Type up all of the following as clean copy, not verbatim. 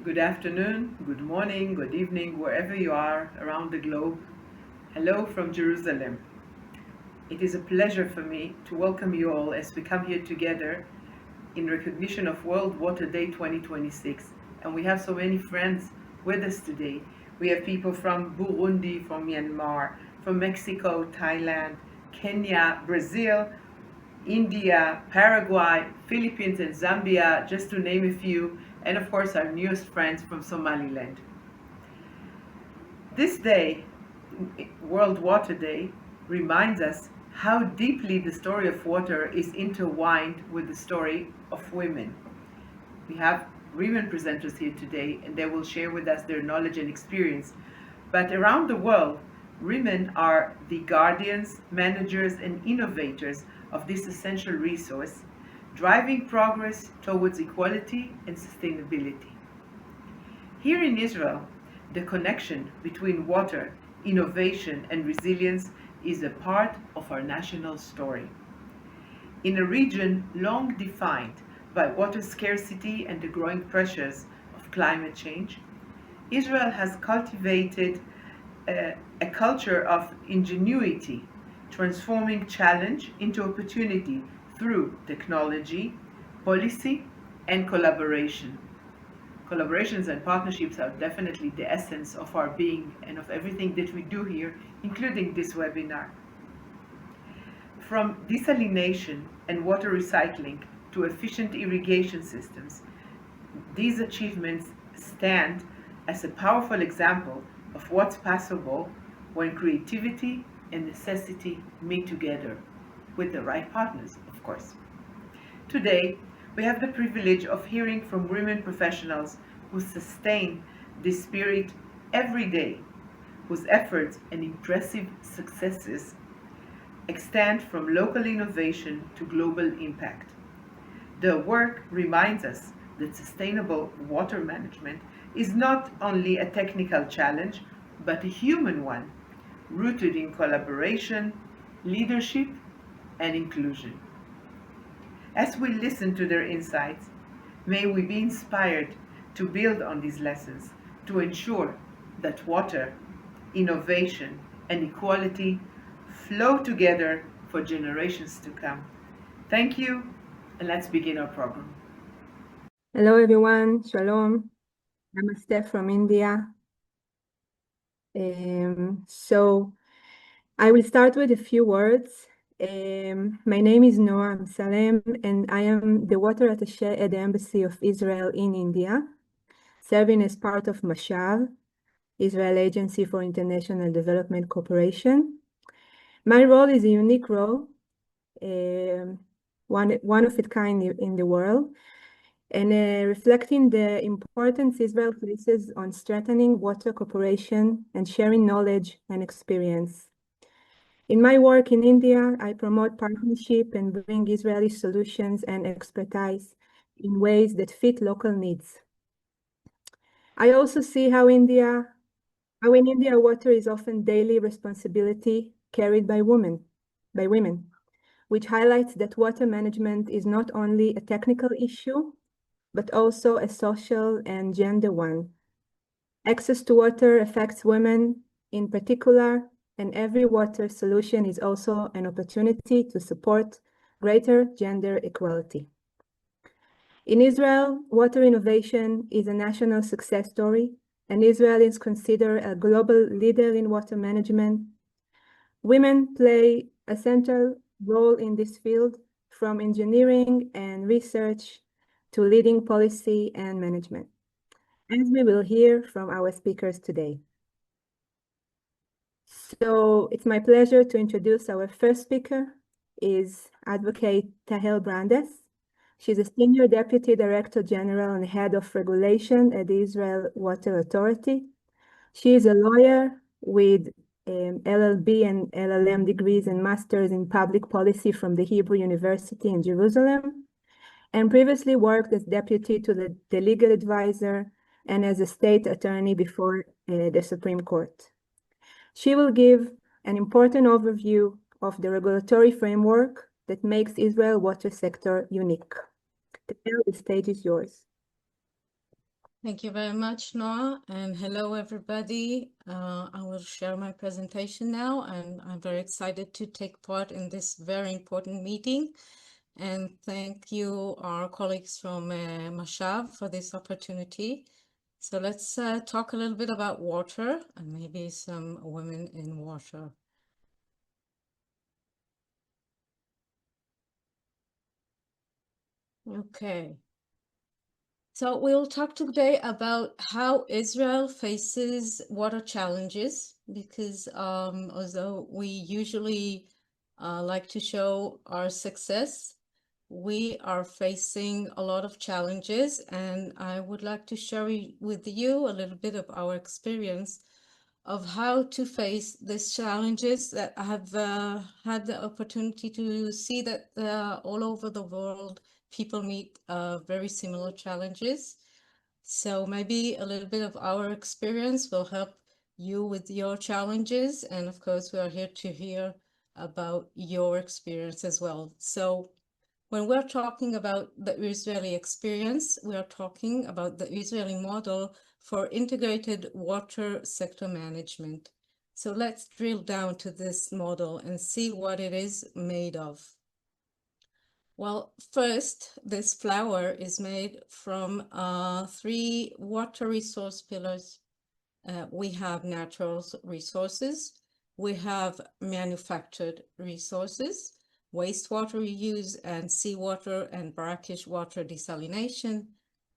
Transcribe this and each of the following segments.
Good afternoon, good morning, good evening, wherever you are around the globe. Hello from Jerusalem. It is a pleasure for me to welcome you all as we come here together in recognition of World Water Day 2026. And we have so many friends with us today. We have people from Burundi, from Myanmar, from Mexico, Thailand, Kenya, Brazil, India, Paraguay, Philippines, and Zambia, just to name a few, and of course our newest friends from Somaliland. This day, World Water Day, reminds us how deeply the story of water is intertwined with the story of women. We have women presenters here today, and they will share with us their knowledge and experience. But around the world, women are the guardians, managers, and innovators of this essential resource, driving progress towards equality and sustainability. Here in Israel, the connection between water, innovation, and resilience is a part of our national story. In a region long defined by water scarcity and the growing pressures of climate change, Israel has cultivated a culture of ingenuity, transforming challenge into opportunity through technology, policy, and collaboration. Collaborations and partnerships are definitely the essence of our being and of everything that we do here, including this webinar. From desalination and water recycling to efficient irrigation systems, these achievements stand as a powerful example of what's possible when creativity and necessity meet together, with the right partners, of course. Today, we have the privilege of hearing from women professionals who sustain this spirit every day, whose efforts and impressive successes extend from local innovation to global impact. Their work reminds us that sustainable water management is not only a technical challenge, but a human one, rooted in collaboration, leadership, and inclusion. As we listen to their insights, may we be inspired to build on these lessons to ensure that water, innovation, and equality flow together for generations to come. Thank you, and let's begin our program. Hello, everyone. Shalom. Namaste from India. So I will start with a few words. My name is Noah Amsalem, and I am the water attaché at the Embassy of Israel in India, serving as part of MASHAV, Israel Agency for International Development Cooperation. My role is a unique role, one of its kind in the world, and reflecting the importance Israel places on strengthening water cooperation and sharing knowledge and experience. In my work in India, I promote partnership and bring Israeli solutions and expertise in ways that fit local needs. I also see how in India, water is often daily responsibility carried by women, which highlights that water management is not only a technical issue, but also a social and gender one. Access to water affects women in particular, and every water solution is also an opportunity to support greater gender equality. In Israel, water innovation is a national success story, and Israel is considered a global leader in water management. Women play a central role in this field, from engineering and research to leading policy and management, as we will hear from our speakers today. So it's my pleasure to introduce our first speaker, is Advocate Tahel Brandes. She's a Senior Deputy Director General and Head of Regulation at the Israel Water Authority. She is a lawyer with LLB and LLM degrees and masters in public policy from the Hebrew University in Jerusalem, and previously worked as deputy to the legal advisor and as a state attorney before the Supreme Court. She will give an important overview of the regulatory framework that makes Israel water sector unique. The stage is yours. Thank you very much, Noah, and hello, everybody. I will share my presentation now, and I'm very excited to take part in this very important meeting. And thank you, our colleagues from MASHAV, for this opportunity. So let's talk a little bit about water and maybe some women in water. Okay. So we'll talk today about how Israel faces water challenges, because although we usually like to show our success, we are facing a lot of challenges, and I would like to share with you a little bit of our experience of how to face these challenges that I have had the opportunity to see that all over the world people meet very similar challenges. So maybe a little bit of our experience will help you with your challenges. And of course, we are here to hear about your experience as well. So when we're talking about the Israeli experience, we are talking about the Israeli model for integrated water sector management. So let's drill down to this model and see what it is made of. Well, first, this flower is made from 3 water resource pillars. We have natural resources, we have manufactured resources, wastewater reuse and seawater and brackish water desalination.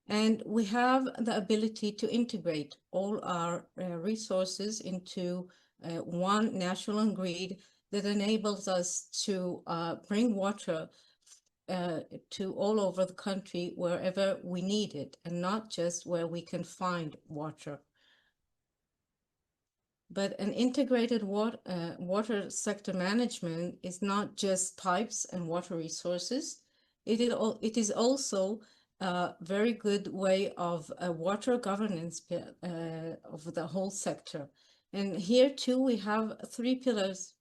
And we have the ability to integrate all our resources into one national grid that enables us to bring water to all over the country wherever we need it, and not just where we can find water. But an integrated water sector management is not just pipes and water resources. It is also a very good way of water governance of the whole sector. And here too, we have 3 pillars.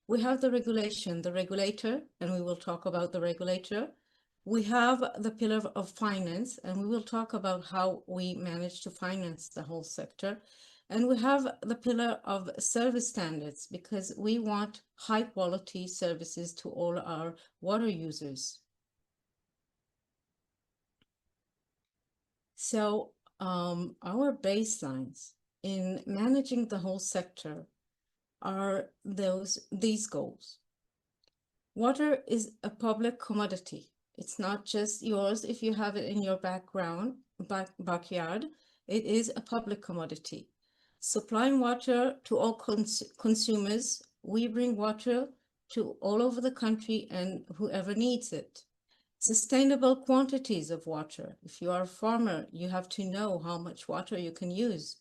We have the regulation, the regulator, and we will talk about the regulator. We have the pillar of finance, and we will talk about how we manage to finance the whole sector. And we have the pillar of service standards, because we want high quality services to all our water users. So our baselines in managing the whole sector are these goals. Water is a public commodity. It's not just yours if you have it in your backyard. It is a public commodity. Supplying water to all consumers, we bring water to all over the country and whoever needs it. Sustainable quantities of water. If you are a farmer, you have to know how much water you can use.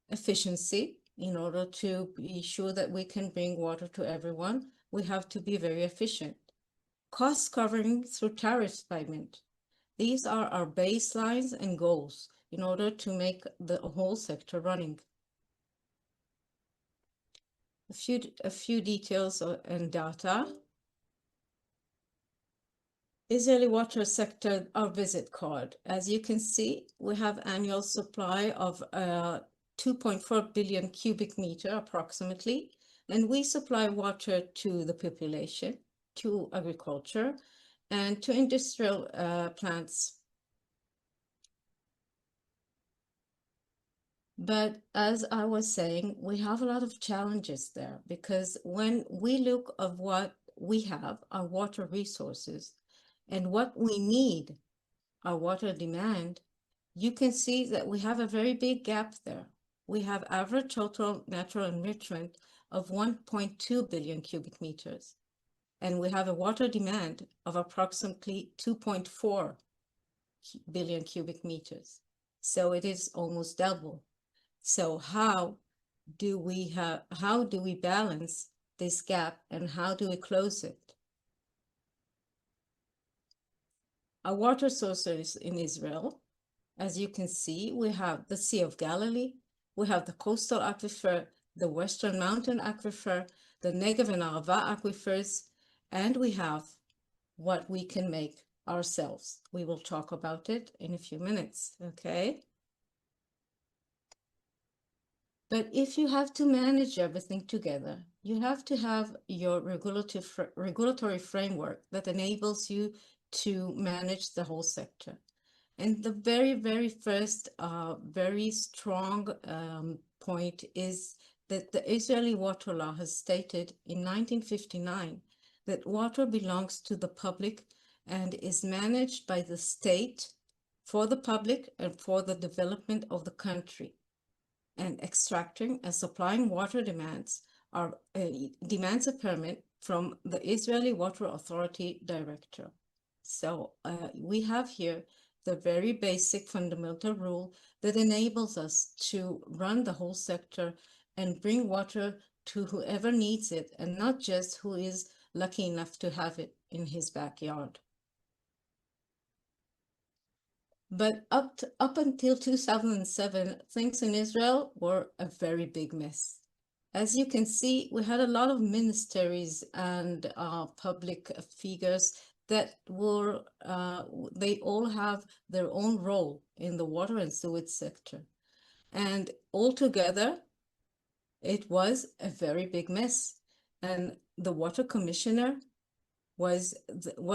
Efficiency, in order to be sure that we can bring water to everyone, we have to be very efficient. Cost covering through tariff payment. These are our baselines and goals in order to make the whole sector running. A few details and data. Israeli water sector, our visit card. As you can see, we have annual supply of 2.4 billion cubic meter approximately, and we supply water to the population, to agriculture, and to industrial plants. But as I was saying, we have a lot of challenges there, because when we look at what we have, our water resources, and what we need, our water demand, you can see that we have a very big gap there. We have average total natural enrichment of 1.2 billion cubic meters, and we have a water demand of approximately 2.4 billion cubic meters. So it is almost double. So how do we balance this gap, and how do we close it? Our water sources in Israel, as you can see, we have the Sea of Galilee, we have the coastal aquifer, the Western Mountain aquifer, the Negev and Arava aquifers, and we have what we can make ourselves. We will talk about it in a few minutes, okay? But if you have to manage everything together, you have to have your regulatory framework that enables you to manage the whole sector. And the very, very first, very strong point is that the Israeli water law has stated in 1959 that water belongs to the public and is managed by the state for the public and for the development of the country. And extracting and supplying water demands a permit from the Israeli Water Authority director. So we have here the very basic fundamental rule that enables us to run the whole sector and bring water to whoever needs it, and not just who is lucky enough to have it in his backyard. But up until 2007, things in Israel were a very big mess. As you can see, we had a lot of ministries and public figures that were, they all have their own role in the water and sewage sector. And altogether, it was a very big mess. And the water commissioner was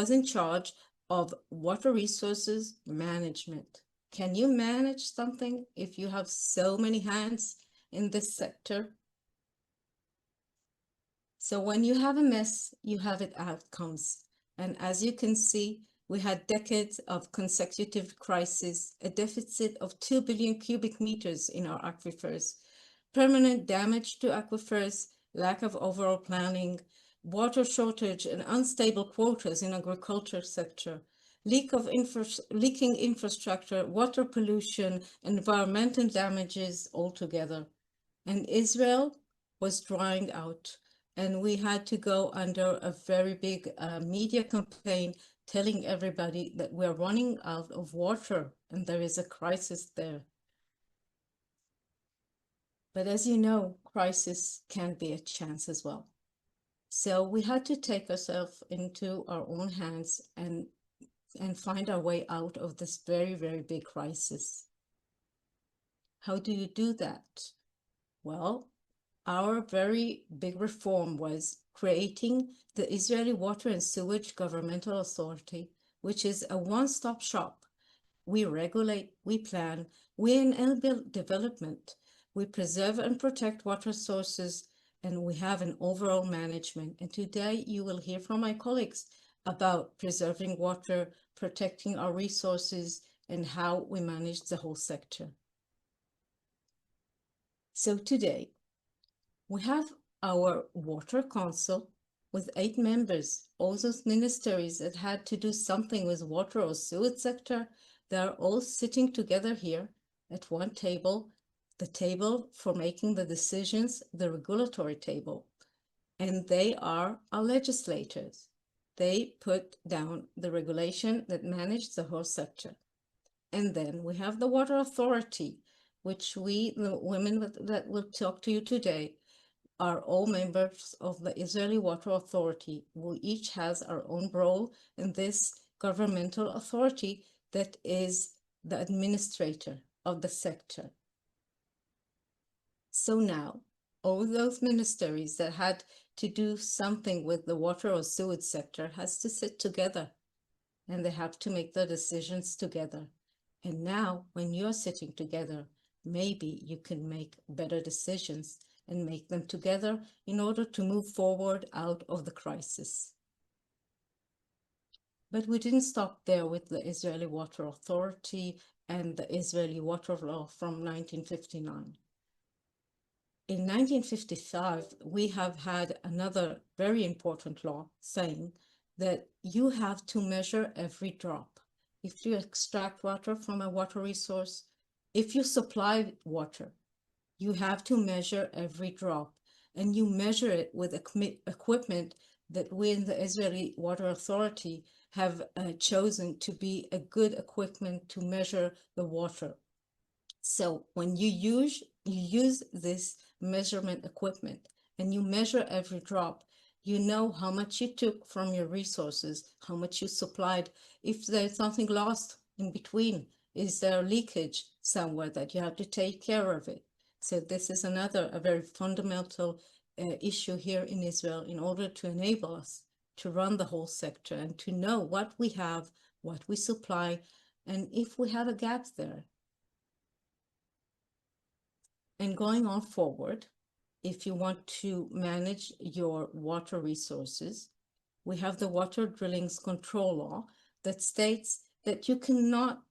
in charge of water resources management. Can you manage something if you have so many hands in this sector? So when you have a mess, you have outcomes. And as you can see, we had decades of consecutive crises, a deficit of 2 billion cubic meters in our aquifers, permanent damage to aquifers, lack of overall planning, water shortage and unstable quotas in agriculture sector, leaking infrastructure, water pollution, environmental damages altogether. And Israel was drying out. And we had to go under a very big media campaign telling everybody that we're running out of water and there is a crisis there. But as you know, crisis can be a chance as well. So we had to take ourselves into our own hands and find our way out of this very, very big crisis. How do you do that? Well, our very big reform was creating the Israeli Water and Sewage Governmental Authority, which is a one-stop shop. We regulate, we plan, we enable development, we preserve and protect water sources, and we have an overall management. And today you will hear from my colleagues about preserving water, protecting our resources, and how we manage the whole sector. So today, we have our Water Council with 8 members, all those ministries that had to do something with water or sewage sector. They're all sitting together here at one table, the table for making the decisions, the regulatory table. And they are our legislators. They put down the regulation that manages the whole sector. And then we have the Water Authority, which we, the women that will talk to you today, are all members of the Israeli Water Authority. We each has our own role in this governmental authority that is the administrator of the sector. So now, all those ministries that had to do something with the water or sewage sector has to sit together, and they have to make the decisions together. And now, when you're sitting together, maybe you can make better decisions and make them together in order to move forward out of the crisis. But we didn't stop there with the Israeli Water Authority and the Israeli Water Law from 1959. In 1955, we have had another very important law saying that you have to measure every drop. If you extract water from a water resource, if you supply water, you have to measure every drop, and you measure it with equipment that we in the Israeli Water Authority have chosen to be a good equipment to measure the water. So when you use this measurement equipment and you measure every drop, you know how much you took from your resources, how much you supplied, if there's something lost in between, is there leakage somewhere that you have to take care of it. So this is a very fundamental issue here in Israel in order to enable us to run the whole sector and to know what we have, what we supply, and if we have a gap there. And going on forward, if you want to manage your water resources, we have the Water Drillings Control Law that states that you cannot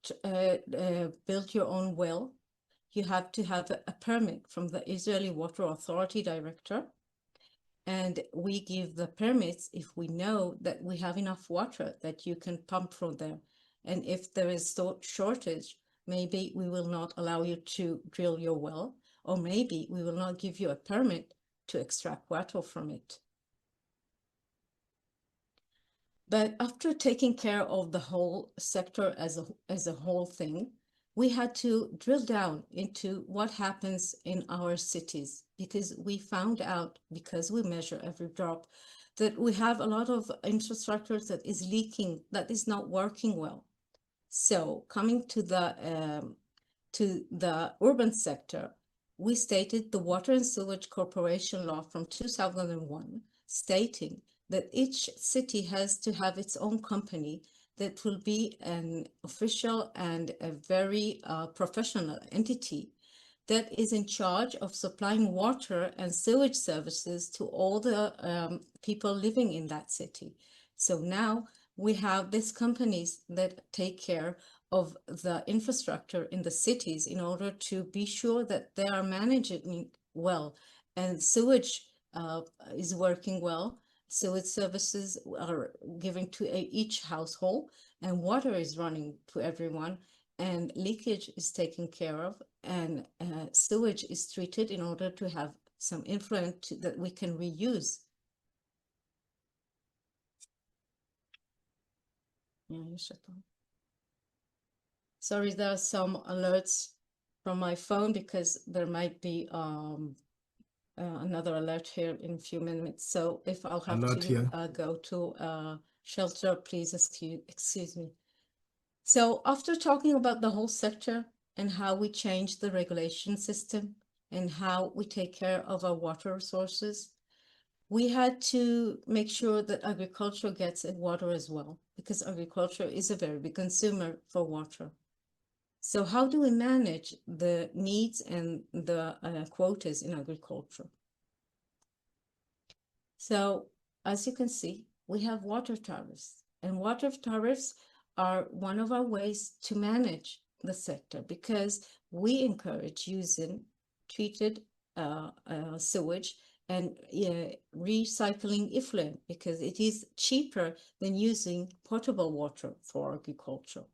build your own well. You have to have a permit from the Israeli Water Authority director. And we give the permits if we know that we have enough water that you can pump from there. And if there is shortage, maybe we will not allow you to drill your well, or maybe we will not give you a permit to extract water from it. But after taking care of the whole sector as a whole thing, we had to drill down into what happens in our cities, because we found out, because we measure every drop, that we have a lot of infrastructure that is leaking, that is not working well. So coming to the urban sector, we stated the Water and Sewage Corporation Law from 2001, stating that each city has to have its own company that will be an official and a very professional entity that is in charge of supplying water and sewage services to all the people living in that city. So now we have these companies that take care of the infrastructure in the cities in order to be sure that they are managing well and sewage is working well. Sewage services are given to each household, and water is running to everyone, and leakage is taken care of, and sewage is treated in order to have some influent that we can reuse. Sorry, there are some alerts from my phone because there might be another alert here in a few minutes. So if I'll have to go to shelter, please excuse me. So after talking about the whole sector and how we change the regulation system and how we take care of our water resources, we had to make sure that agriculture gets water as well, because agriculture is a very big consumer for water. So how do we manage the needs and the quotas in agriculture? So as you can see, we have water tariffs, and water tariffs are one of our ways to manage the sector, because we encourage using treated sewage and recycling effluent, because it is cheaper than using potable water for agriculture.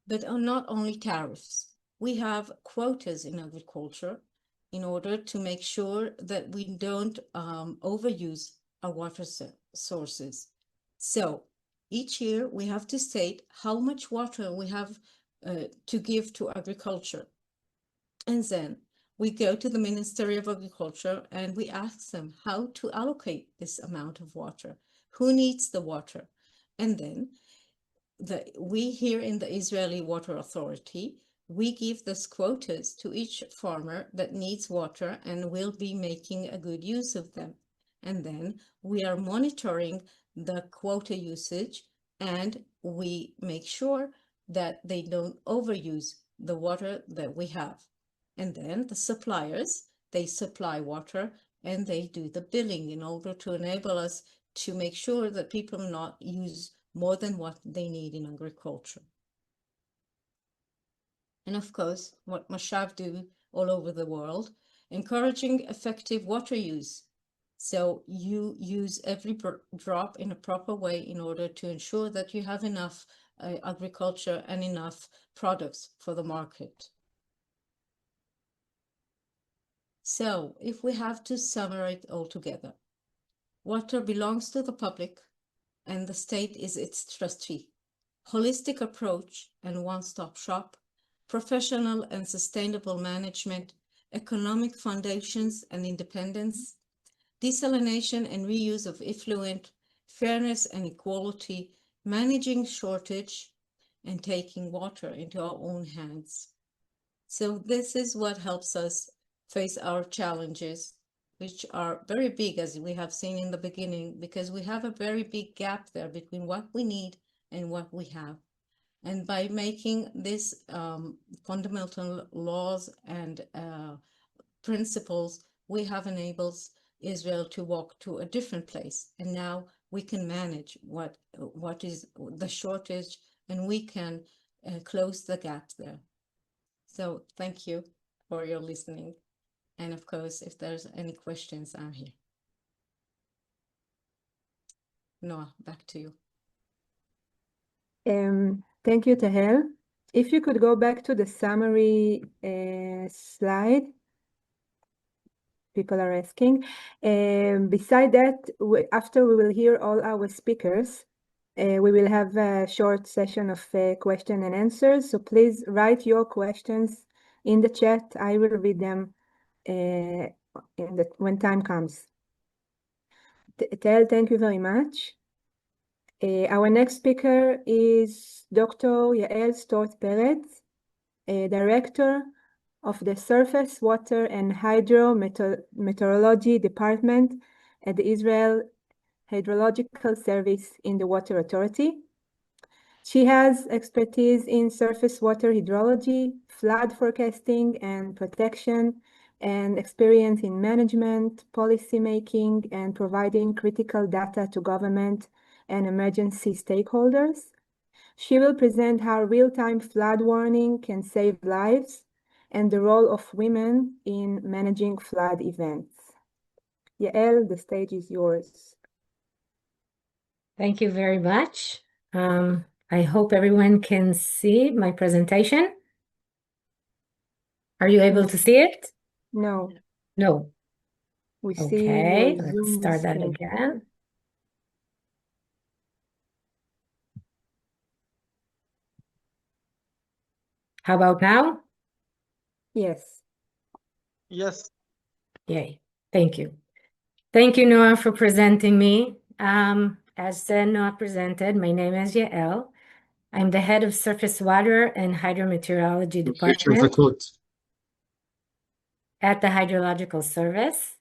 But not only tariffs, we have quotas in agriculture in order to make sure that we don't overuse our water sources. So each year we have to state how much water we have to give to agriculture. And then we go to the Ministry of Agriculture and we ask them how to allocate this amount of water, who needs the water. And then we here in the Israeli Water Authority, we give these quotas to each farmer that needs water and will be making a good use of them. And then we are monitoring the quota usage, and we make sure that they don't overuse the water that we have. And then the suppliers, they supply water and they do the billing in order to enable us to make sure that people not use more than what they need in agriculture. And of course, what MASHAV do all over the world, encouraging effective water use. So you use every drop in a proper way in order to ensure that you have enough agriculture and enough products for the market. So if we have to summarize all together, water belongs to the public, and the state is its trustee. Holistic approach and one-stop shop, professional and sustainable management, economic foundations and independence, desalination and reuse of effluent, fairness and equality, managing shortage, and taking water into our own hands. So this is what helps us face our challenges, which are very big, as we have seen in the beginning, because we have a very big gap there between what we need and what we have. And by making these fundamental laws and principles, we have enabled Israel to walk to a different place. And now we can manage what is the shortage, and we can close the gap there. So thank you for your listening. And of course, if there's any questions, I'm here. Noah, back to you. Thank you, Tahel. If you could go back to the summary slide, people are asking. Beside that, after we will hear all our speakers, we will have a short session of question and answers. So please write your questions in the chat. I will read them when time comes. Tahel, thank you very much. Our next speaker is Dr. Yael Stort-Peretz, Director of the Surface Water and Hydrometeorology Department at the Israel Hydrological Service in the Water Authority. She has expertise in surface water hydrology, flood forecasting and protection, and experience in management, policy making, and providing critical data to government and emergency stakeholders. She will present how real-time flood warning can save lives and the role of women in managing flood events. Yael, the stage is yours. Thank you very much. I hope everyone can see my presentation. Are you able to see it? No. No. We see Okay, your let's Zoom start that screen. again. How about now? Yes. Yes. Yay. Thank you. Thank you, Noah, for presenting me. As Noah presented, my name is Yael. I'm the head of Surface Water and Hydrometeorology Department at the Hydrological Service.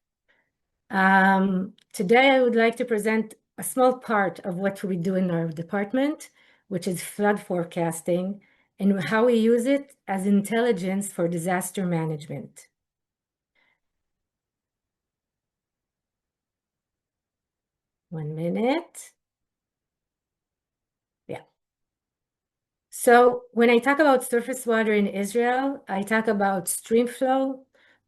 Today, I would like to present a small part of what we do in our department, which is flood forecasting, and how we use it as intelligence for disaster management. One minute. Yeah. So when I talk about surface water in Israel, I talk about stream flow,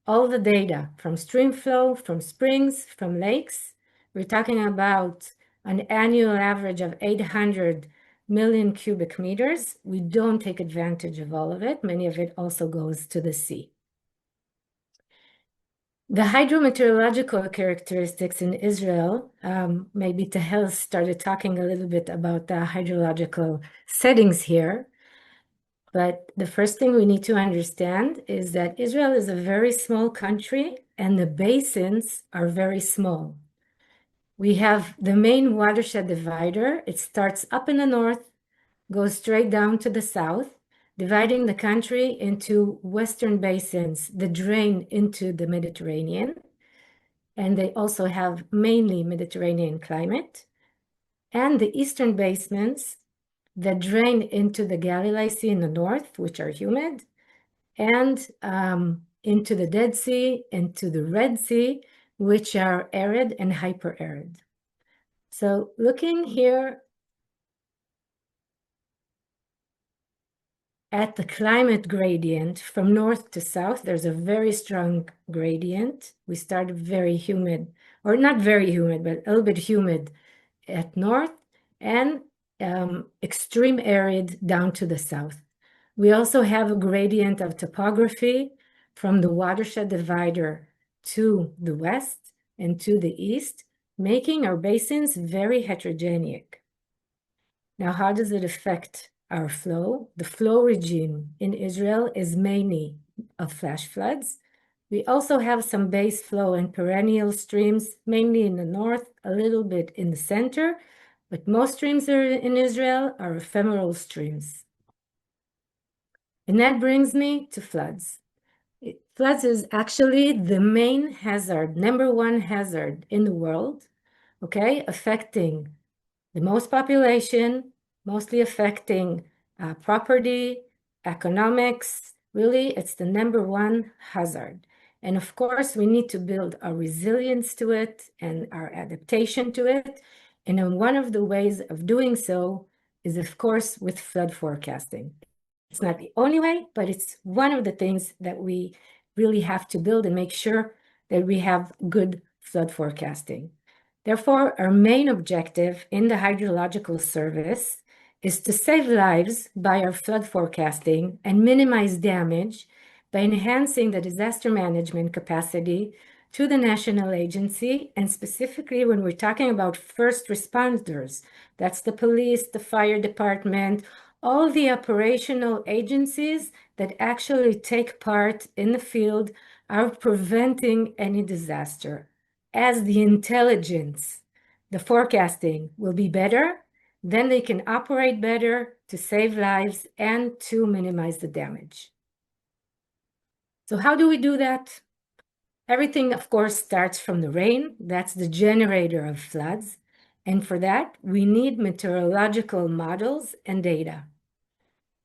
all the data from stream flow, from springs, from lakes. We're talking about an annual average of 800 million cubic meters. We don't take advantage of all of it. Many of it also goes to the sea. The hydrometeorological characteristics in Israel, maybe Tahel started talking a little bit about the hydrological settings here. But the first thing we need to understand is that Israel is a very small country and the basins are very small. We have the main watershed divider. It starts up in the north, goes straight down to the south, dividing the country into western basins that drain into the Mediterranean. And they also have mainly Mediterranean climate. And the eastern basements that drain into the Galilee Sea in the north, which are humid, and into the Dead Sea, into the Red Sea, which are arid and hyper-arid. So looking here at the climate gradient from north to south, there's a very strong gradient. We start very humid, or not very humid, but a little bit humid at north, and extreme arid down to the south. We also have a gradient of topography from the watershed divider to the west and to the east, making our basins very heterogeneous. Now, how does it affect our flow? The flow regime in Israel is mainly of flash floods. We also have some base flow and perennial streams, mainly in the north, a little bit in the center, but most streams in Israel are ephemeral streams. And that brings me to floods. Floods is actually the main hazard, number one hazard in the world, okay, affecting the most population, mostly affecting property, economics. Really, it's the number one hazard. And of course, we need to build our resilience to it and our adaptation to it. And one of the ways of doing so is, of course, with flood forecasting. It's not the only way, but it's one of the things that we really have to build and make sure that we have good flood forecasting. Therefore, our main objective in the hydrological service is to save lives by our flood forecasting and minimize damage by enhancing the disaster management capacity to the national agency, and specifically when we're talking about first responders, that's the police, the fire department, all the operational agencies that actually take part in the field are preventing any disaster. As the intelligence, the forecasting will be better, then they can operate better to save lives and to minimize the damage. So how do we do that? Everything, of course, starts from the rain. That's the generator of floods. And for that, we need meteorological models and data.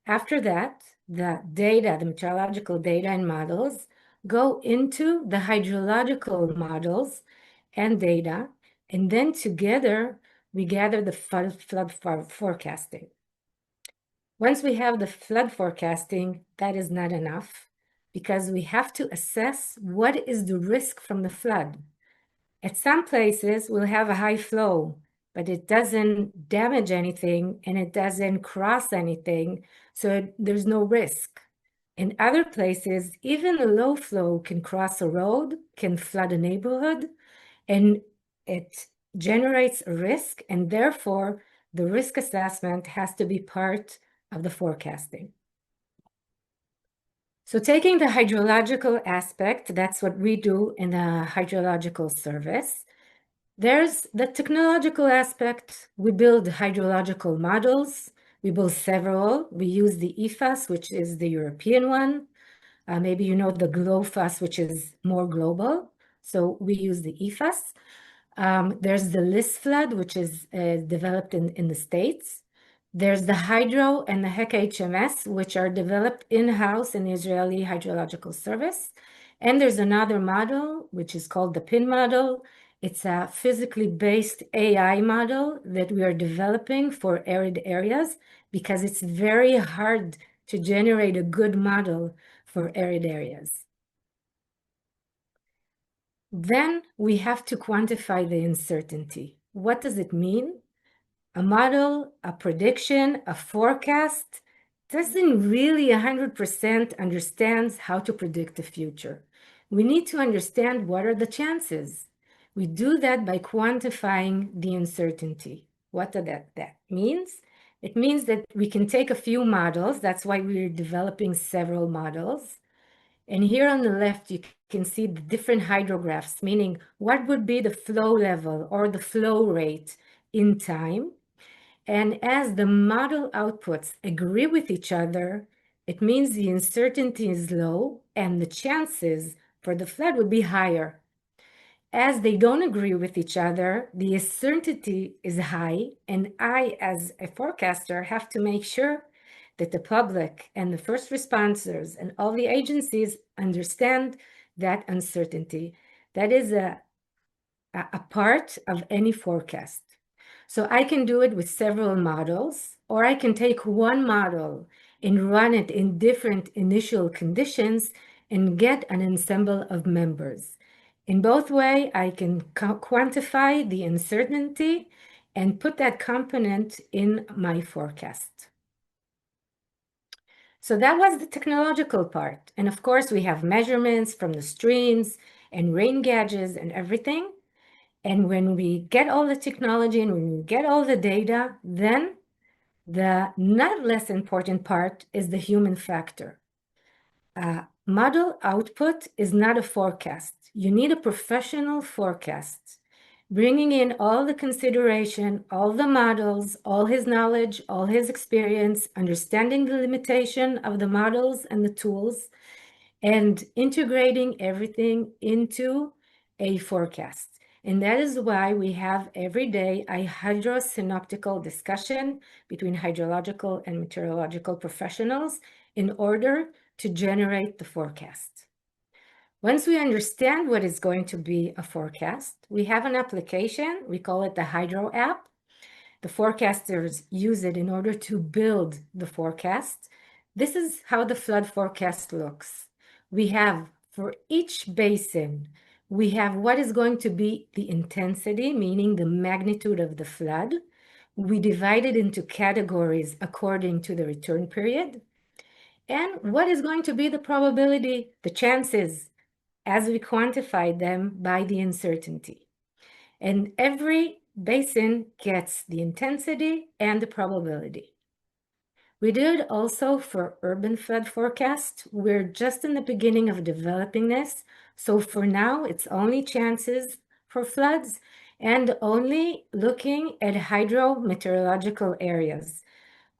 After that, the data, the meteorological data and models go into the hydrological models and data, and then together we gather the flood forecasting. Once we have the flood forecasting, that is not enough because we have to assess what is the risk from the flood. At some places, we'll have a high flow, but it doesn't damage anything and it doesn't cross anything, so there's no risk. In other places, even a low flow can cross a road, can flood a neighborhood, and it generates a risk, and therefore the risk assessment has to be part of the forecasting. So taking the hydrological aspect, that's what we do in the hydrological service. There's the technological aspect. We build hydrological models. We build several. We use the EFAS, which is the European one. Maybe you know the GLOFAS, which is more global. So we use the EFAS. There's the LISFLOOD, which is developed in the States. There's the Hydro and the HEC-HMS, which are developed in-house in the Israeli Hydrological Service. And there's another model, which is called the PIN model. It's a physically based AI model that we are developing for arid areas because it's very hard to generate a good model for arid areas. Then we have to quantify the uncertainty. What does it mean? A model, a prediction, a forecast doesn't really 100% understands how to predict the future. We need to understand what are the chances. We do that by quantifying the uncertainty. What that means? It means that we can take a few models. That's why we're developing several models. And here on the left, you can see the different hydrographs, meaning what would be the flow level or the flow rate in time. And as the model outputs agree with each other, it means the uncertainty is low and the chances for the flood would be higher. As they don't agree with each other, the uncertainty is high, and I, as a forecaster, have to make sure that the public and the first responders and all the agencies understand that uncertainty. That is a part of any forecast. So I can do it with several models, or I can take one model and run it in different initial conditions and get an ensemble of members. In both ways, I can quantify the uncertainty and put that component in my forecast. So that was the technological part. And of course, we have measurements from the streams and rain gauges and everything. And when we get all the technology and when we get all the data, then the not less important part is the human factor. Model output is not a forecast. You need a professional forecast. bringing in all the consideration, all the models, all his knowledge, all his experience, understanding the limitation of the models and the tools, and integrating everything into a forecast. And that is why we have every day a hydrosynoptical discussion between hydrological and meteorological professionals in order to generate the forecast. Once we understand what is going to be a forecast, we have an application, we call it the Hydro app. The forecasters use it in order to build the forecast. This is how the flood forecast looks. We have, for each basin, we have what is going to be the intensity, meaning the magnitude of the flood. We divide it into categories according to the return period. And what is going to be the probability, the chances, as we quantify them by the uncertainty. And every basin gets the intensity and the probability. We did also for urban flood forecast. We're just in the beginning of developing this. So for now, it's only chances for floods and only looking at hydrometeorological areas.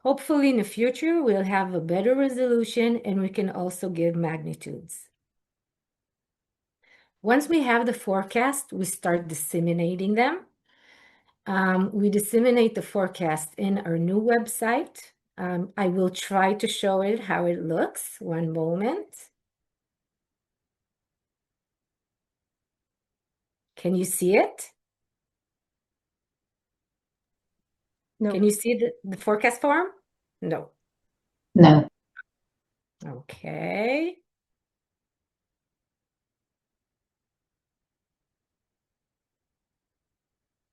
Hopefully in the future, we'll have a better resolution and we can also give magnitudes. Once we have the forecast, we start disseminating them. We disseminate the forecast in our new website. I will try to show it how it looks. One moment. Can you see it? No. Can you see the forecast form? No. No. Okay.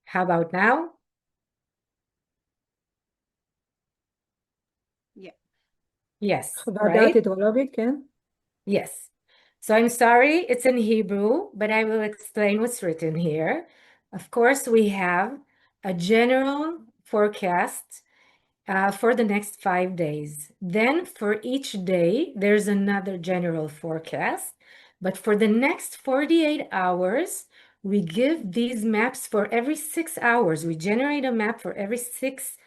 How about now? Yeah. Yes, חוות right? דעת הידרולוגית, כן? Yes. So I'm sorry, it's in Hebrew, but I will explain what's written here. Of course, we have a general forecast for the next 5 days. Then for each day, there's another general forecast. But for the next 48 hours, we give these maps for every 6 hours. We generate a map for every 6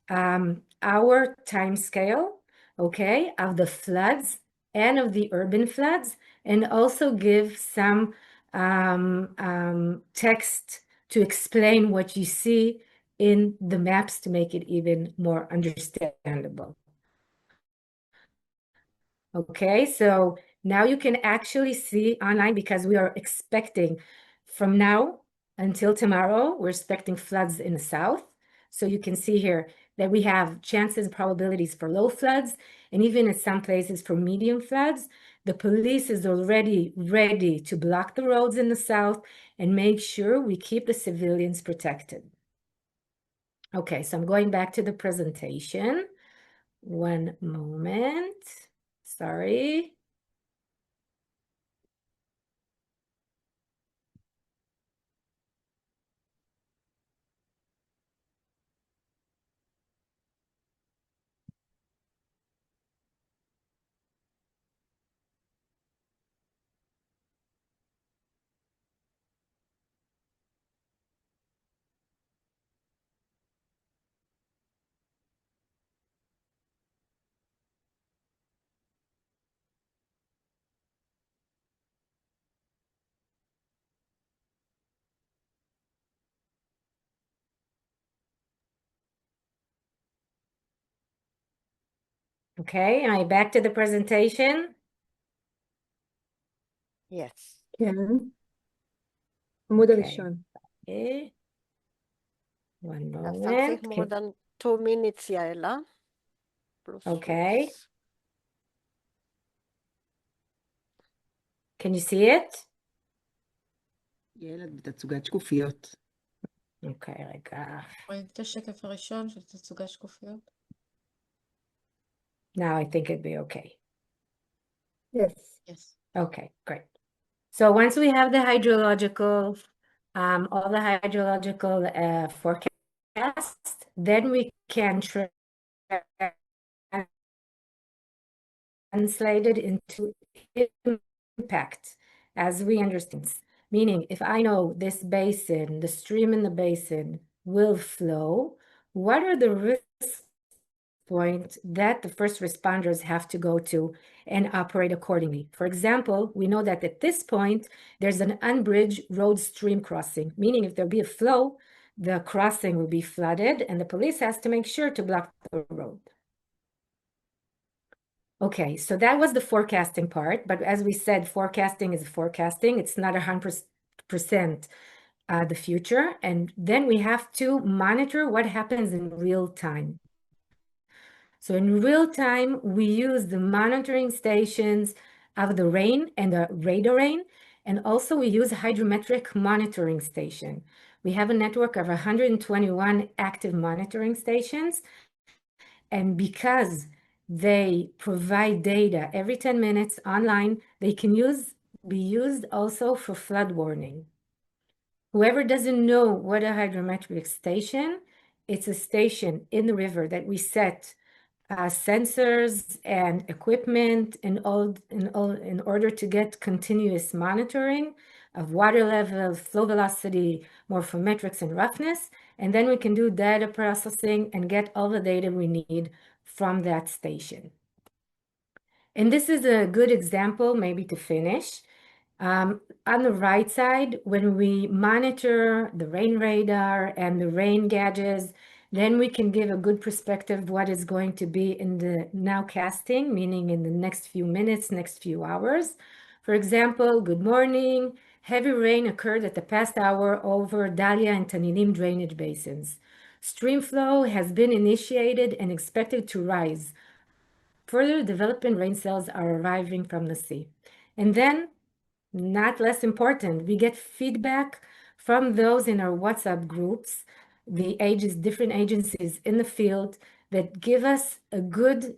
hour time scale, okay, of the floods and of the urban floods, and also give some text to explain what you see in the maps to make it even more understandable. Okay, so now you can actually see online because we are expecting from now until tomorrow, we're expecting floods in the south. So you can see here that we have chances and probabilities for low floods, and even in some places for medium floods. The police is already ready to block the roads in the south and make sure we keep the civilians protected. Okay, so I'm going back to the presentation. One moment. Sorry. Okay, am I back to the presentation? Yes. כן. עמוד Okay. הראשון. Okay. One Something moment. more than 2 minutes, Yaela. Plus, Okay. plus. Can you see it? יעל, את בתצוגת שקופיות. Okay, רגע. רואים את השקף הראשון של תצוגת שקופיות? Now I think it'd be okay. Yes. Yes. Okay, great. So once we have the hydrological, all the hydrological forecasts, then we can translate it into impact as we understand. Meaning, if I know this basin, the stream in the basin will flow, what are the risk points that the first responders have to go to and operate accordingly? For example, we know that at this point, there's an unbridged road stream crossing, meaning if there'll be a flow, the crossing will be flooded and the police has to make sure to block the road. Okay, so that was the forecasting part, but as we said, forecasting is forecasting. It's not 100% the future. And then we have to monitor what happens in real time. So in real time, we use the monitoring stations of the rain and the radar rain, and also we use hydrometric monitoring station. We have a network of 121 active monitoring stations, and because they provide data every 10 minutes online, they can be used also for flood warning. Whoever doesn't know what a hydrometric station, it's a station in the river that we set sensors and equipment in order to get continuous monitoring of water level, flow velocity, morphometrics, and roughness. And then we can do data processing and get all the data we need from that station. And this is a good example, maybe to finish. On the right side, when we monitor the rain radar and the rain gauges, then we can give a good perspective of what is going to be in the nowcasting, meaning in the next few minutes, next few hours. For example, good morning, heavy rain occurred at the past hour over Dalia and Taninim drainage basins. Stream flow has been initiated and expected to rise. Further developing rain cells are arriving from the sea. And then, not less important, we get feedback from those in our WhatsApp groups, the different agencies in the field that give us a good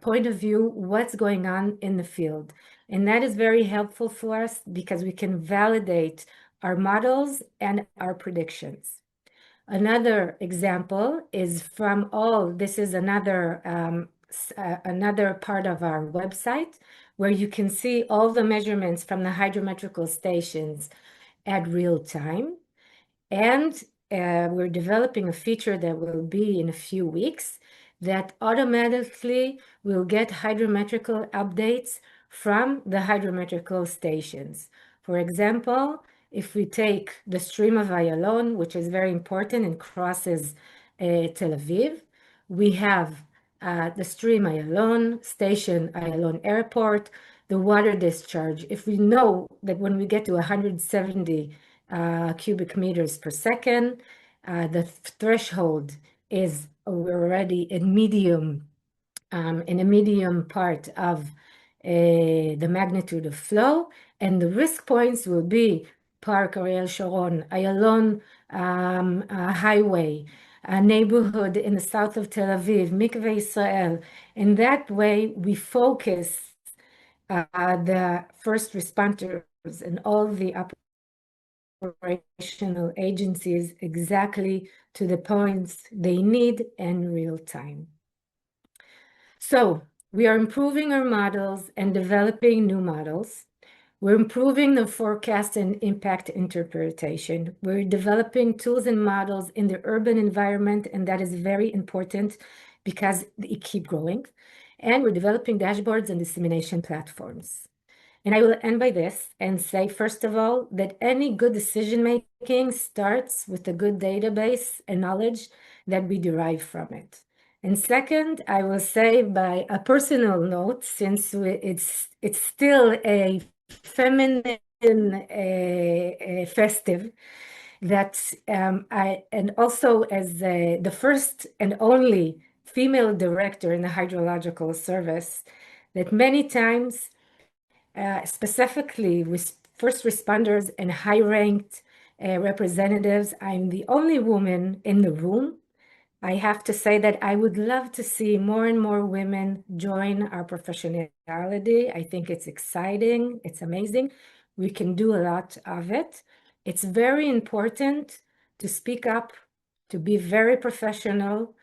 point of view what's going on in the field. And that is very helpful for us because we can validate our models and our predictions. Another example is this is another part of our website where you can see all the measurements from the hydrometrical stations at real time. And we're developing a feature that will be in a few weeks that automatically will get hydrometrical updates from the hydrometrical stations. For example, if we take the stream of Ayalon, which is very important and crosses Tel Aviv, we have the stream Ayalon, station Ayalon Airport, the water discharge. If we know that when we get to 170 cubic meters per second, the threshold is we're already in a medium part of the magnitude of flow, and the risk points will be Park Ariel Sharon, Ayalon Highway, a neighborhood in the south of Tel Aviv, Mikveh Israel. In that way, we focus the first responders and all the operational agencies exactly to the points they need in real time. So we are improving our models and developing new models. We're improving the forecast and impact interpretation. We're developing tools and models in the urban environment, and that is very important because it keeps growing. And we're developing dashboards and dissemination platforms. And I will end by this and say, first of all, that any good decision-making starts with a good database and knowledge that we derive from it. And second, I will say by a personal note, since it's still a feminine festive, that and also as the first and only female director in the hydrological service, that many times, specifically with first responders and high-ranked representatives, I'm the only woman in the room. I have to say that I would love to see more and more women join our professionality. I think it's exciting, it's amazing. We can do a lot of it. It's very important to speak up, to be very professional,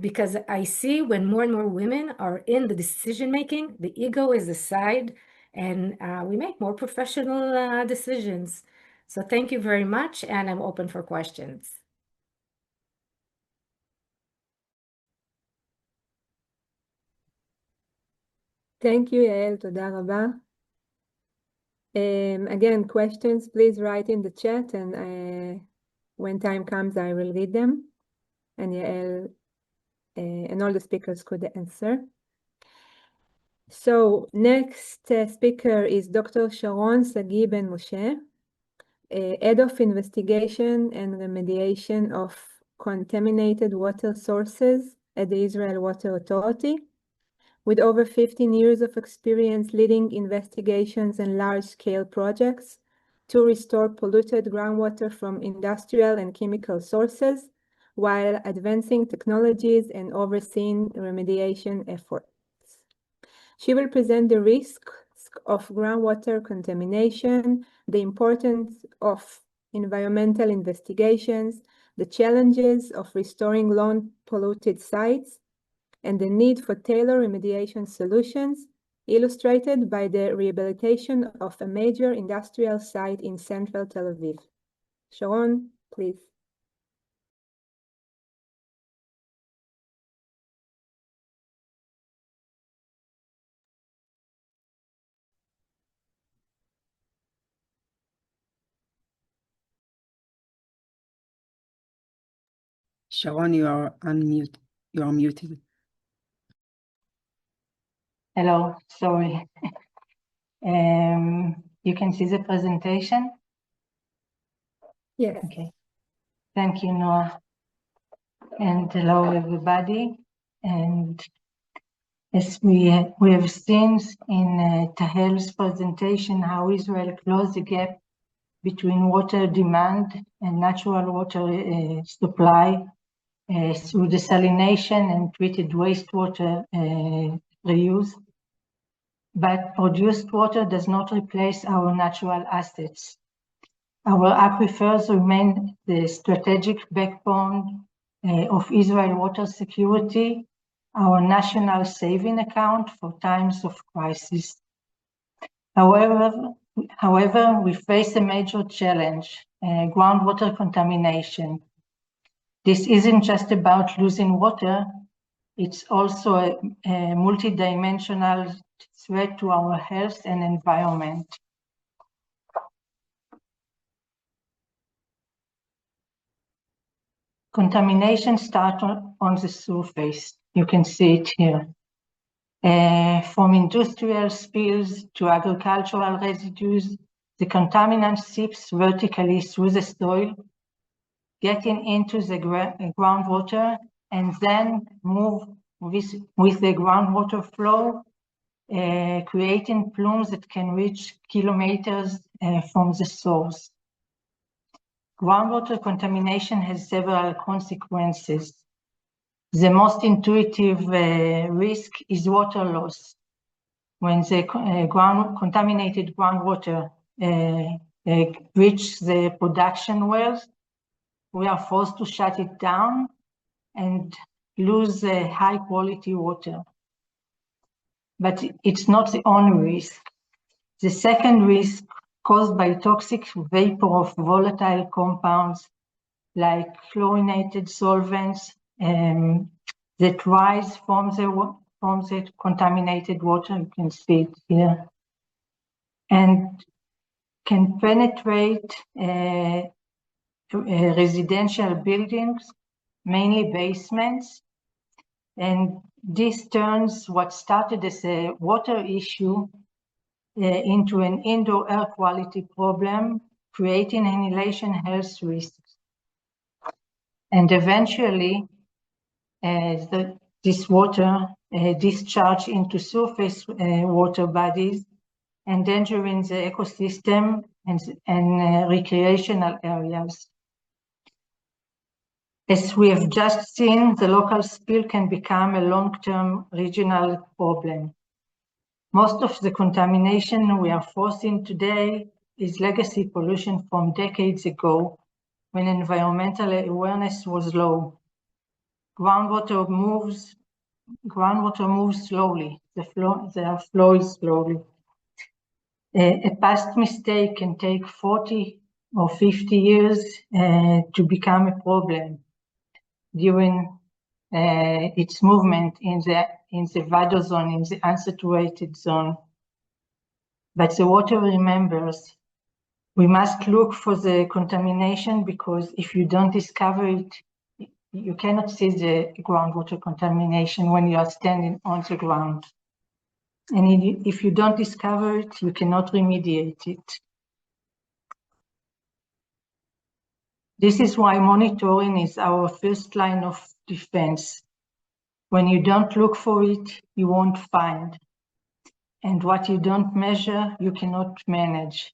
because I see when more and more women are in the decision-making, the ego is aside, and we make more professional decisions. So thank you very much, and I'm open for questions. Thank you, Yael. תודה רבה. Again, questions, please write in the chat, and when time comes, I will read them, and Yael and all the speakers could answer. So next speaker is Dr. Sharon Sagi Ben Moshe, Head of Investigation and Remediation of Contaminated Water Sources at the Israel Water Authority, with over 15 years of experience leading investigations and large-scale projects to restore polluted groundwater from industrial and chemical sources, while advancing technologies and overseeing remediation efforts. She will present the risks of groundwater contamination, the importance of environmental investigations, the challenges of restoring long-polluted sites, and the need for tailored remediation solutions, illustrated by the rehabilitation of a major industrial site in central Tel Aviv. Sharon, please. Sharon, you are unmute. You are muted. Hello, sorry. You can see the presentation? Yes. Okay. Thank you, Noah. And hello, everybody. And as we have seen in Tahel's presentation, how Israel closed the gap between water demand and natural water supply through desalination and treated wastewater reuse. But produced water does not replace our natural assets. Our aquifers remain the strategic backbone of Israel water security, our national saving account for times of crisis. However, we face a major challenge, groundwater contamination. This isn't just about losing water, it's also a multidimensional threat to our health and environment. Contamination starts on the surface. You can see it here. From industrial spills to agricultural residues, the contaminant seeps vertically through the soil, getting into the groundwater, and then move with the groundwater flow, creating plumes that can reach kilometers from the source. Groundwater contamination has several consequences. The most intuitive risk is water loss. When the contaminated groundwater reaches the production wells, we are forced to shut it down and lose high quality water. But it's not the only risk. The second risk, caused by toxic vapor of volatile compounds like fluorinated solvents that rise from the contaminated water, you can see it here, and can penetrate residential buildings, mainly basements, and this turns what started as a water issue into an indoor air quality problem, creating inhalation health risks. And eventually, this water discharge into surface water bodies, endangering the ecosystem and recreational areas. As we have just seen, the local spill can become a long-term regional problem. Most of the contamination we are facing today is legacy pollution from decades ago, when environmental awareness was low. Groundwater moves slowly. The flow is slowly. A past mistake can take 40 or 50 years to become a problem during its movement in the VADO zone, in the unsaturated zone. But the water remembers. We must look for the contamination, because if you don't discover it, you cannot see the groundwater contamination when you are standing on the ground. And if you don't discover it, you cannot remediate it. This is why monitoring is our first line of defense. When you don't look for it, you won't find. And what you don't measure, you cannot manage.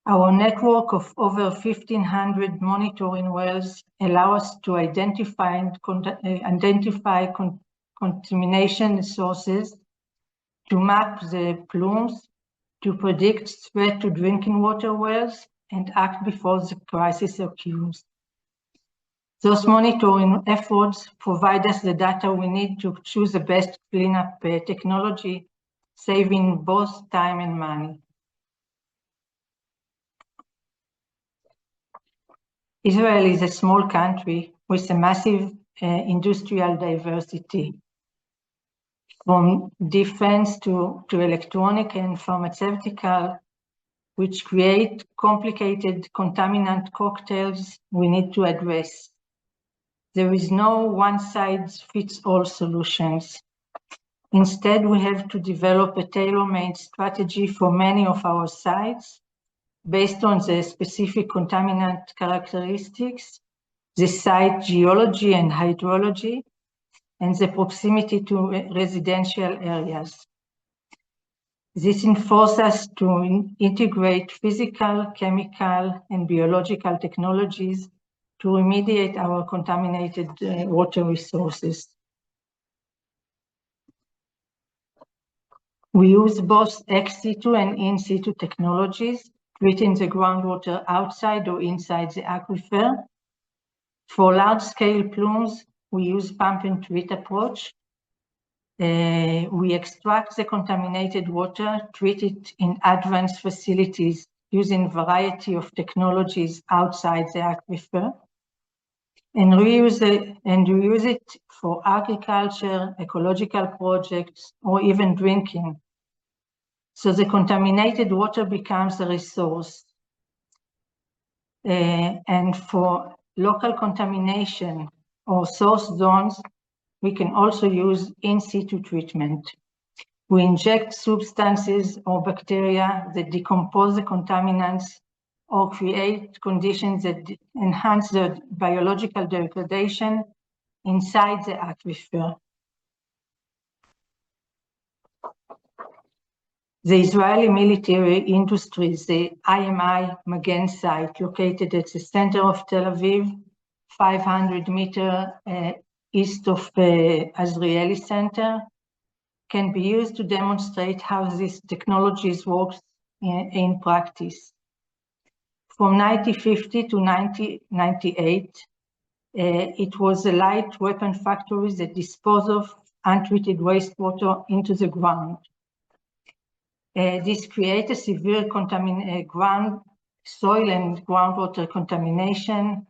Our network of over 1,500 monitoring wells allow us to identify contamination sources, to map the plumes, to predict threat to drinking water wells, and act before the crisis occurs. Those monitoring efforts provide us the data we need to choose the best cleanup technology, saving both time and money. Israel is a small country with a massive industrial diversity, from defense to electronic and pharmaceutical, which create complicated contaminant cocktails we need to address. There is no one-size-fits-all solutions. Instead, we have to develop a tailor-made strategy for many of our sites based on the specific contaminant characteristics, the site geology and hydrology, and the proximity to residential areas. This enforces us to integrate physical, chemical, and biological technologies to remediate our contaminated water resources. We use both ex situ and in situ technologies, treating the groundwater outside or inside the aquifer. For large-scale plumes, we use pump and treat approach. We extract the contaminated water, treat it in advanced facilities using a variety of technologies outside the aquifer, and reuse it for agriculture, ecological projects, or even drinking. So the contaminated water becomes a resource. And for local contamination or source zones, we can also use in situ treatment. We inject substances or bacteria that decompose the contaminants or create conditions that enhance the biological degradation inside the aquifer. The Israeli military industries, the IMI Magen site, located at the center of Tel Aviv, 500 meters east of the Azrieli Center, can be used to demonstrate how these technologies work in practice. From 1950 to 1998, it was a light weapon factory that disposed of untreated wastewater into the ground. This created severe soil and groundwater contamination,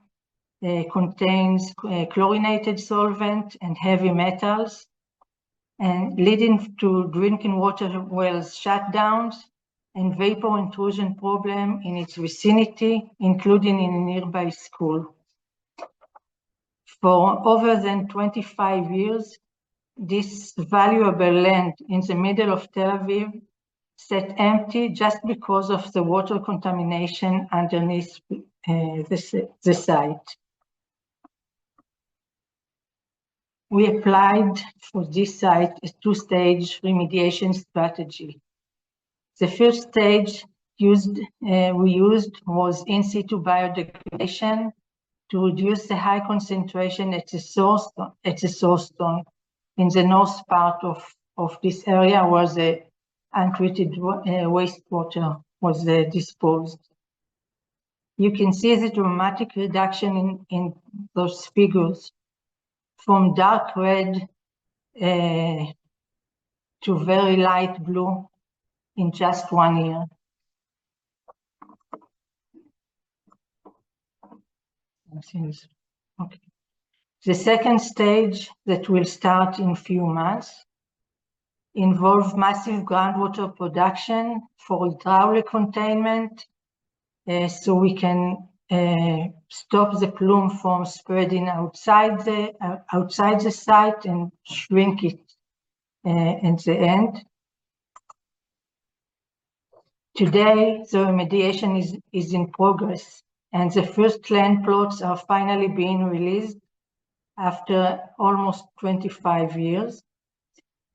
contains chlorinated solvent and heavy metals, and leading to drinking water wells shutdowns and vapor intrusion problem in its vicinity, including in a nearby school. For over than 25 years, this valuable land in the middle of Tel Aviv sat empty just because of the water contamination underneath the site. We applied for this site a two-stage remediation strategy. The first stage we used was in situ biodegradation to reduce the high concentration at the source zone in the north part of this area where the untreated wastewater was disposed. You can see the dramatic reduction in those figures, from dark red to very light blue, in just 1 year. Okay. The second stage that will start in few months involve massive groundwater production for hydraulic containment, so we can stop the plume from spreading outside the site and shrink it at the end. Today, the remediation is in progress, and the first land plots are finally being released after almost 25 years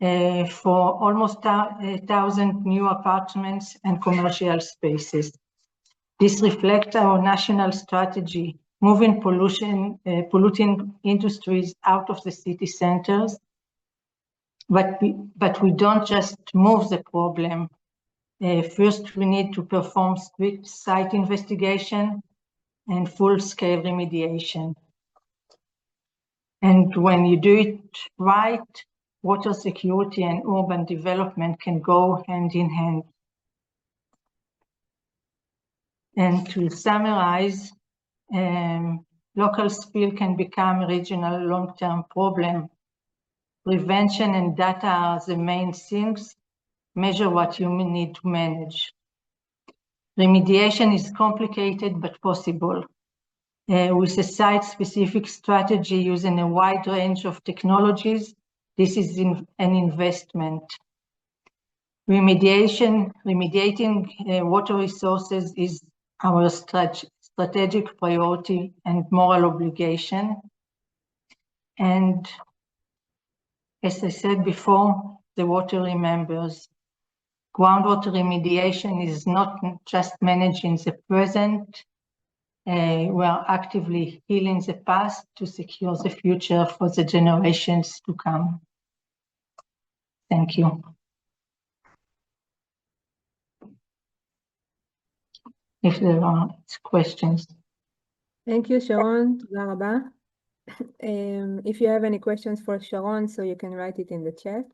for almost 1,000 new apartments and commercial spaces. This reflects our national strategy, moving polluting industries out of the city centers. But we don't just move the problem. First, we need to perform strict site investigation and full-scale remediation. And when you do it right, water security and urban development can go hand in hand. And to summarize, local spill can become a regional long-term problem. Prevention and data are the main things. Measure what you need to manage. Remediation is complicated but possible. With a site-specific strategy using a wide range of technologies, this is an investment. Remediating water resources is our strategic priority and moral obligation. And as I said before, the water remembers. Groundwater remediation is not just managing the present, we are actively healing the past to secure the future for the generations to come. Thank you. If there are questions. Thank you, Sharon. תודה רבה. If you have any questions for Sharon, so you can write it in the chat.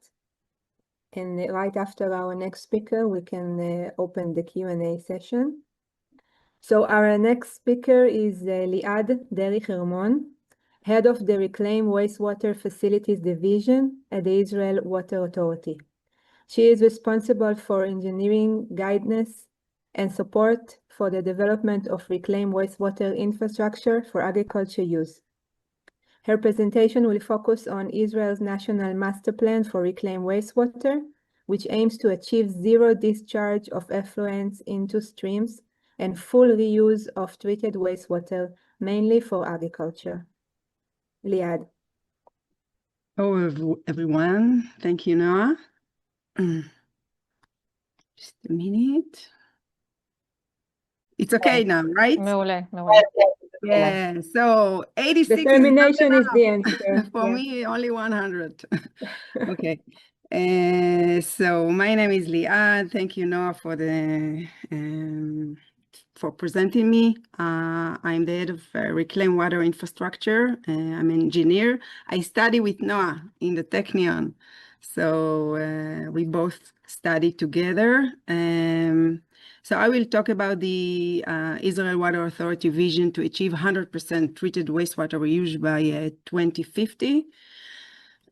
And right after our next speaker, we can open the Q&A session. So our next speaker is Liad Deri-Hermon, head of the Reclaim Wastewater Facilities Division at the Israel Water Authority. She is responsible for engineering, guidance, and support for the development of reclaimed wastewater infrastructure for agriculture use. Her presentation will focus on Israel's National Master Plan for Reclaimed Wastewater, which aims to achieve zero discharge of effluents into streams and full reuse of treated wastewater, mainly for agriculture. Liad. Hello, everyone. Thank you, Noah. Just a minute. It's okay now, right? מעולה, מעולה. Yeah, so 86 Determination is the enough. answer. For me, only 100. Okay. So my name is Liad. Thank you, Noah, for presenting me. I'm the head of Reclaim Water Infrastructure. I'm an engineer. I study with Noah in the Technion. So we both study together. So I will talk about the Israel Water Authority vision to achieve 100% treated wastewater reuse by 2050.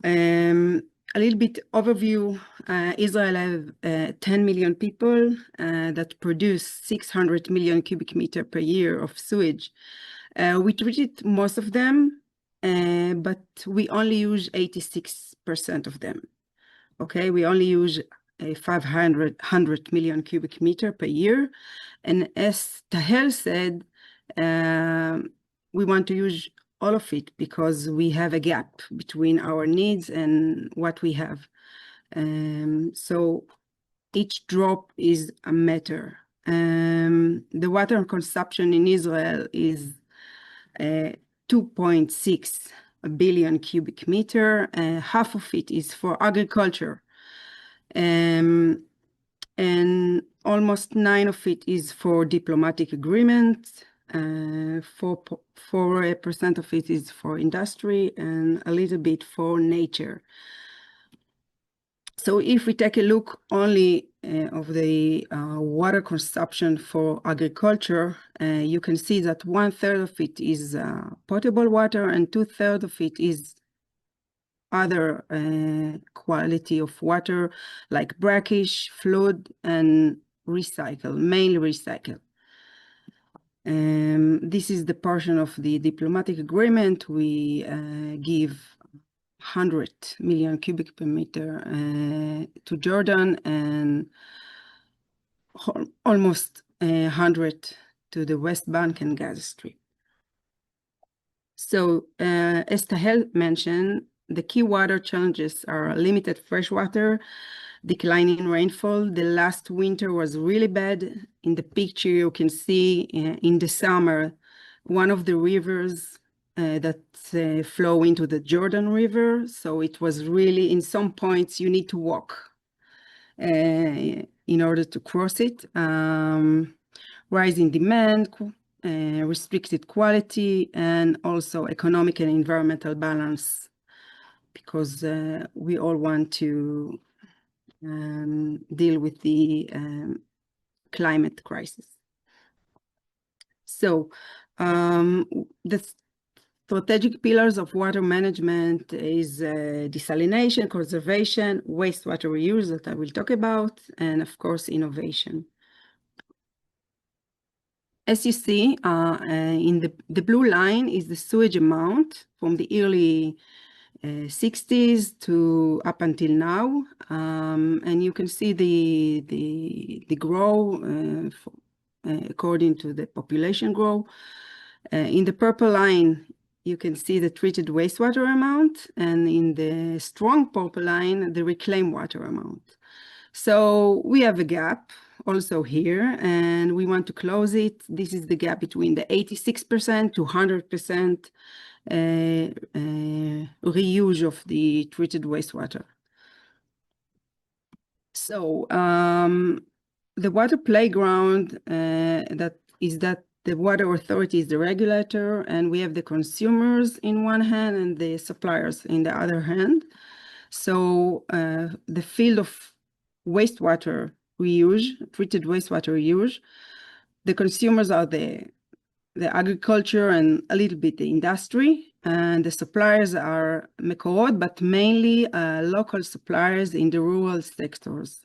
A little bit overview. Israel have 10 million people that produce 600 million cubic meter per year of sewage. We treated most of them, but we only use 86% of them. Okay, we only use 500 million cubic meter per year. And as Tahel said, we want to use all of it because we have a gap between our needs and what we have. So each drop is a matter. The water consumption in Israel is 2.6 billion cubic meter. Half of it is for agriculture. And almost 9 of it is for diplomatic agreements. 4% of it is for industry and a little bit for nature. So if we take a look only of the water consumption for agriculture, you can see that 1/3 of it is potable water and 2/3 of it is other quality of water like brackish, flood, and recycle, mainly recycle. This is the portion of the diplomatic agreement. We give 100 million cubic per meter to Jordan and almost 100 to the West Bank and Gaza Strip. So as Tahel mentioned, the key water challenges are limited freshwater, declining rainfall. The last winter was really bad. In the picture, you can see in the summer, one of the rivers that flow into the Jordan River. So it was really, in some points, you need to walk in order to cross it. Rising demand, restricted quality, and also economic and environmental balance, because we all want to deal with the climate crisis. So the strategic pillars of water management is desalination, conservation, wastewater reuse that I will talk about, and of course, innovation. As you see, in the blue line is the sewage amount from the early 60s to up until now, and you can see the growth according to the population growth. In the purple line, you can see the treated wastewater amount, and in the strong purple line, the reclaimed water amount. So we have a gap also here, and we want to close it. This is the gap between the 86% to 100% reuse of the treated wastewater. So the water playground that the water authority is the regulator, and we have the consumers in one hand and the suppliers in the other hand. So the field of wastewater reuse, treated wastewater reuse, the consumers are the agriculture and a little bit the industry, and the suppliers are Mekorot, but mainly local suppliers in the rural sectors.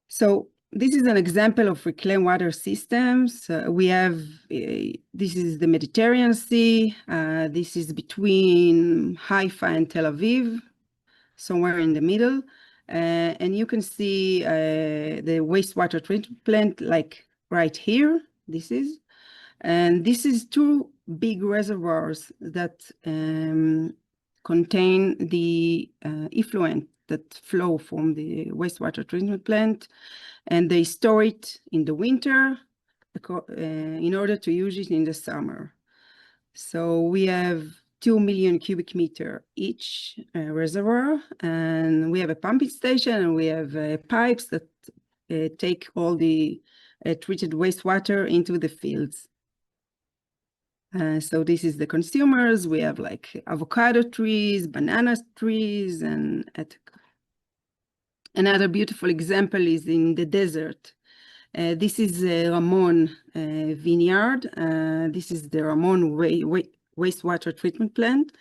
So this is an example of reclaimed water systems. We have, this is the Mediterranean Sea. This is between Haifa and Tel Aviv, somewhere in the middle. And you can see the wastewater treatment plant like right here, this is. And this is two big reservoirs that contain the effluent that flow from the wastewater treatment plant, and they store it in the winter in order to use it in the summer. So we have 2 million cubic meter each reservoir, and we have a pumping station, and we have pipes that take all the treated wastewater into the fields. So this is the consumers. We have like avocado trees, banana trees, and etc. Another beautiful example is in the desert. This is Ramon vineyard. This is the Ramon wastewater treatment plant.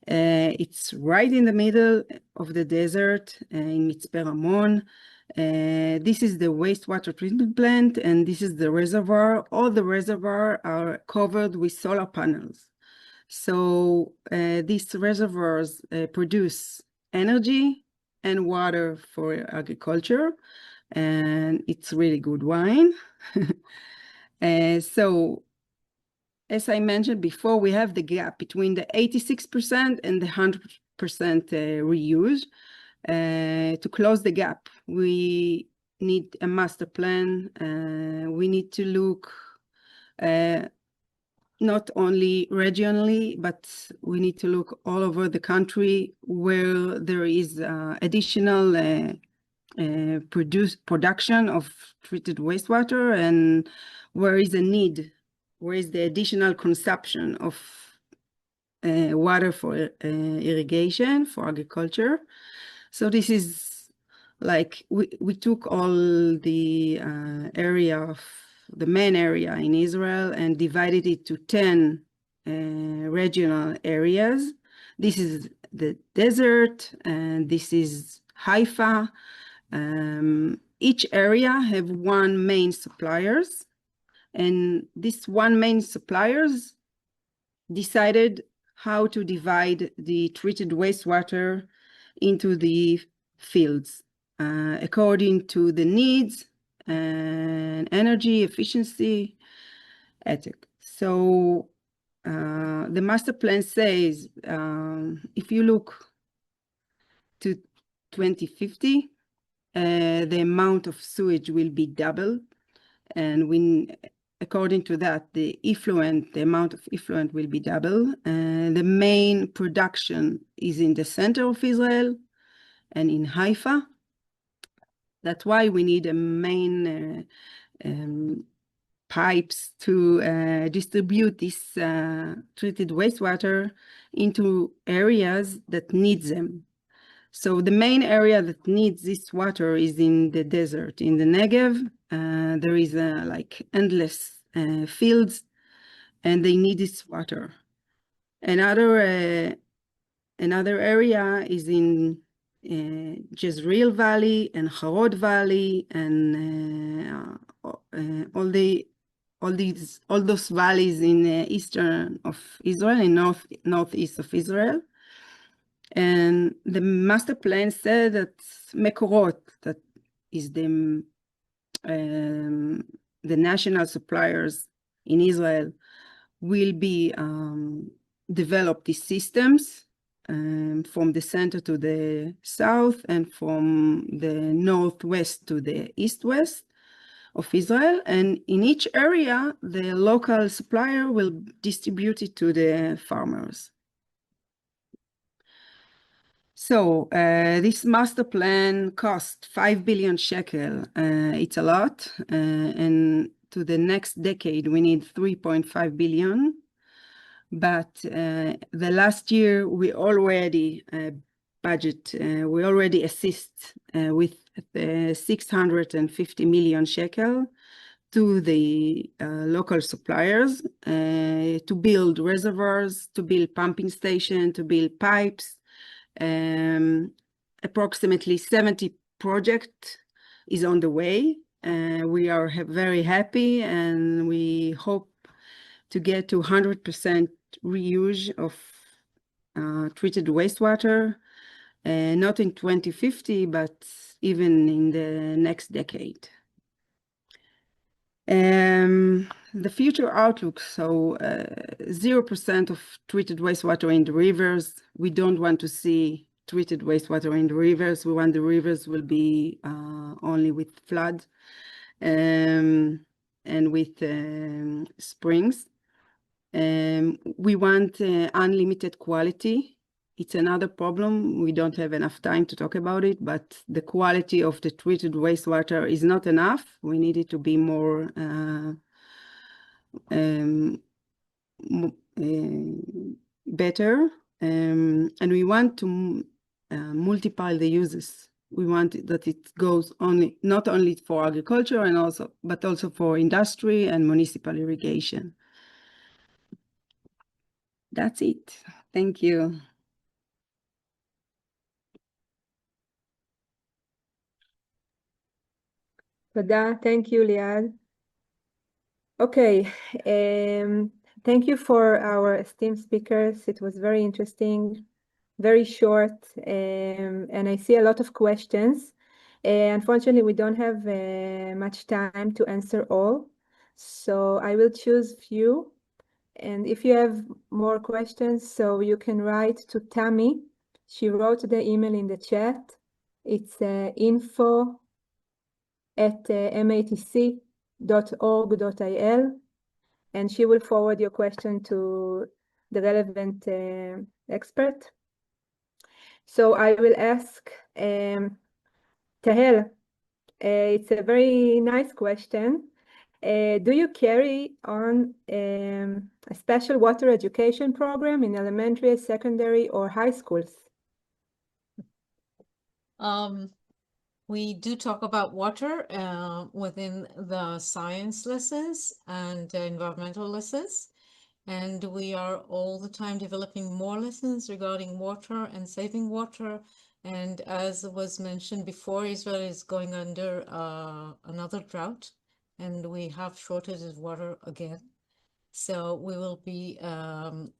It's right in the middle of the desert in Mitzpe Ramon. This is the wastewater treatment plant, and this is the reservoir. All the reservoirs are covered with solar panels. So these reservoirs produce energy and water for agriculture, and it's really good wine. So as I mentioned before, we have the gap between the 86% and the 100% reuse. To close the gap, we need a master plan. We need to look not only regionally, but we need to look all over the country where there is additional production of treated wastewater, and where is the need, where is the additional consumption of water for irrigation, for agriculture. So this is like we took all the area of the main area in Israel and divided it to 10 regional areas. This is the desert, and this is Haifa. Each area have one main suppliers, and this one main suppliers decided how to divide the treated wastewater into the fields according to the needs and energy efficiency, etc. So the master plan says if you look to 2050, the amount of sewage will be doubled, and according to that, the amount of effluent will be double. The main production is in the center of Israel and in Haifa. That's why we need a main pipes to distribute this treated wastewater into areas that need them. So the main area that needs this water is in the desert. In the Negev, there is like endless fields, and they need this water. Another area is in Jezreel Valley and Harod Valley, and all those valleys in eastern of Israel and northeast of Israel. And the master plan said that Mekorot, that is the national suppliers in Israel, will be develop these systems from the center to the south and from the northwest to the east-west of Israel. And in each area, the local supplier will distribute it to the farmers. So this master plan cost 5 billion shekel. It's a lot. And to the next decade, we need 3.5 billion. But the last year, we already we already assist with 650 million shekel to the local suppliers to build reservoirs, to build pumping station, to build pipes. Approximately 70 project is on the way. We are very happy, and we hope to get to 100% reuse of treated wastewater, not in 2050, but even in the next decade. The future outlook, so 0% of treated wastewater in the rivers. We don't want to see treated wastewater in the rivers. We want the rivers will be only with flood and with springs. We want unlimited quality. It's another problem. We don't have enough time to talk about it, but the quality of the treated wastewater is not enough. We need it to be more better, and we want to multiply the uses. We want that it goes not only for agriculture but also for industry and municipal irrigation. That's it. Thank you. Toda. Thank you, Liad. Okay, thank you for our esteemed speakers. It was very interesting, very short, and I see a lot of questions. Unfortunately, we don't have much time to answer all, so I will choose few. And if you have more questions, so you can write to Tammy. She wrote the email in the chat. It's info@matc.org.il, and she will forward your question to the relevant expert. So I will ask Tahel. It's a very nice question. Do you carry on a special water education program in elementary, secondary, or high schools? We do talk about water within the science lessons and environmental lessons. And we are all the time developing more lessons regarding water and saving water. And as was mentioned before, Israel is going under another drought, and we have shortage of water again. So we will be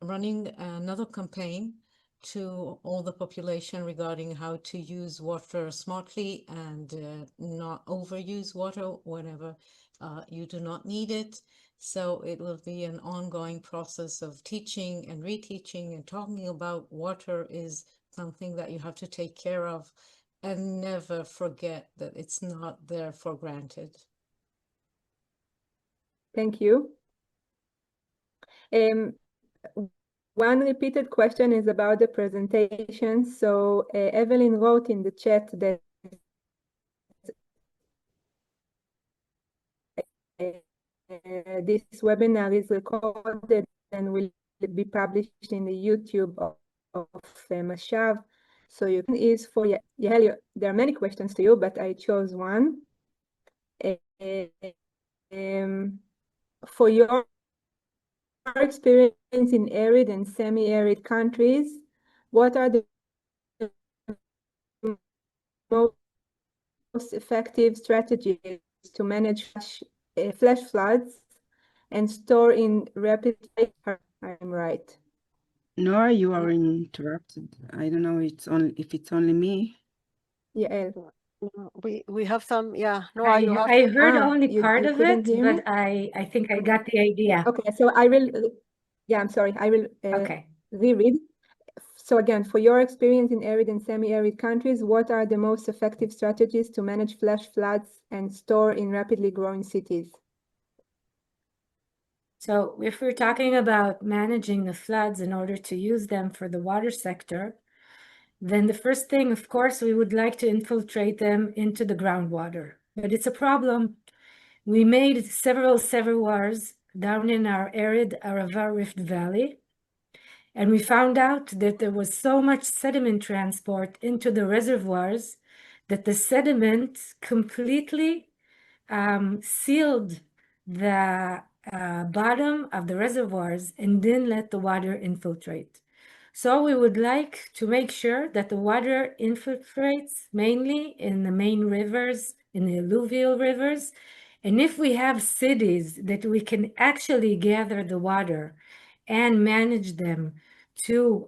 running another campaign to all the population regarding how to use water smartly and not overuse water whenever you do not need it. So it will be an ongoing process of teaching and reteaching and talking about water is something that you have to take care of and never forget that it's not there for granted. Thank you. One repeated question is about the presentation. So Evelyn wrote in the chat that this webinar is recorded and will be published in the YouTube of MASHAV. So you can is for Yael, there are many questions to you, but I chose one. For your experience in arid and semi-arid countries, what are the most effective strategies to manage flash floods and store in rapid? I'm right. Noah, you are interrupted. I don't know if it's only me. Yeah, We have some, yeah. Noah, you have. I heard only you part of couldn't it, hear me? but I think I got the idea. Okay, so I will, yeah, I'm sorry, I will Okay. reread. So again, for your experience in arid and semi-arid countries, what are the most effective strategies to manage flash floods and store in rapidly growing cities? So if we're talking about managing the floods in order to use them for the water sector, then the first thing, of course, we would like to infiltrate them into the groundwater. But it's a problem. We made several reservoirs down in our arid Arava Rift Valley, and we found out that there was so much sediment transport into the reservoirs that the sediment completely sealed the bottom of the reservoirs and didn't let the water infiltrate. So we would like to make sure that the water infiltrates mainly in the main rivers, in the alluvial rivers. And if we have cities that we can actually gather the water and manage them to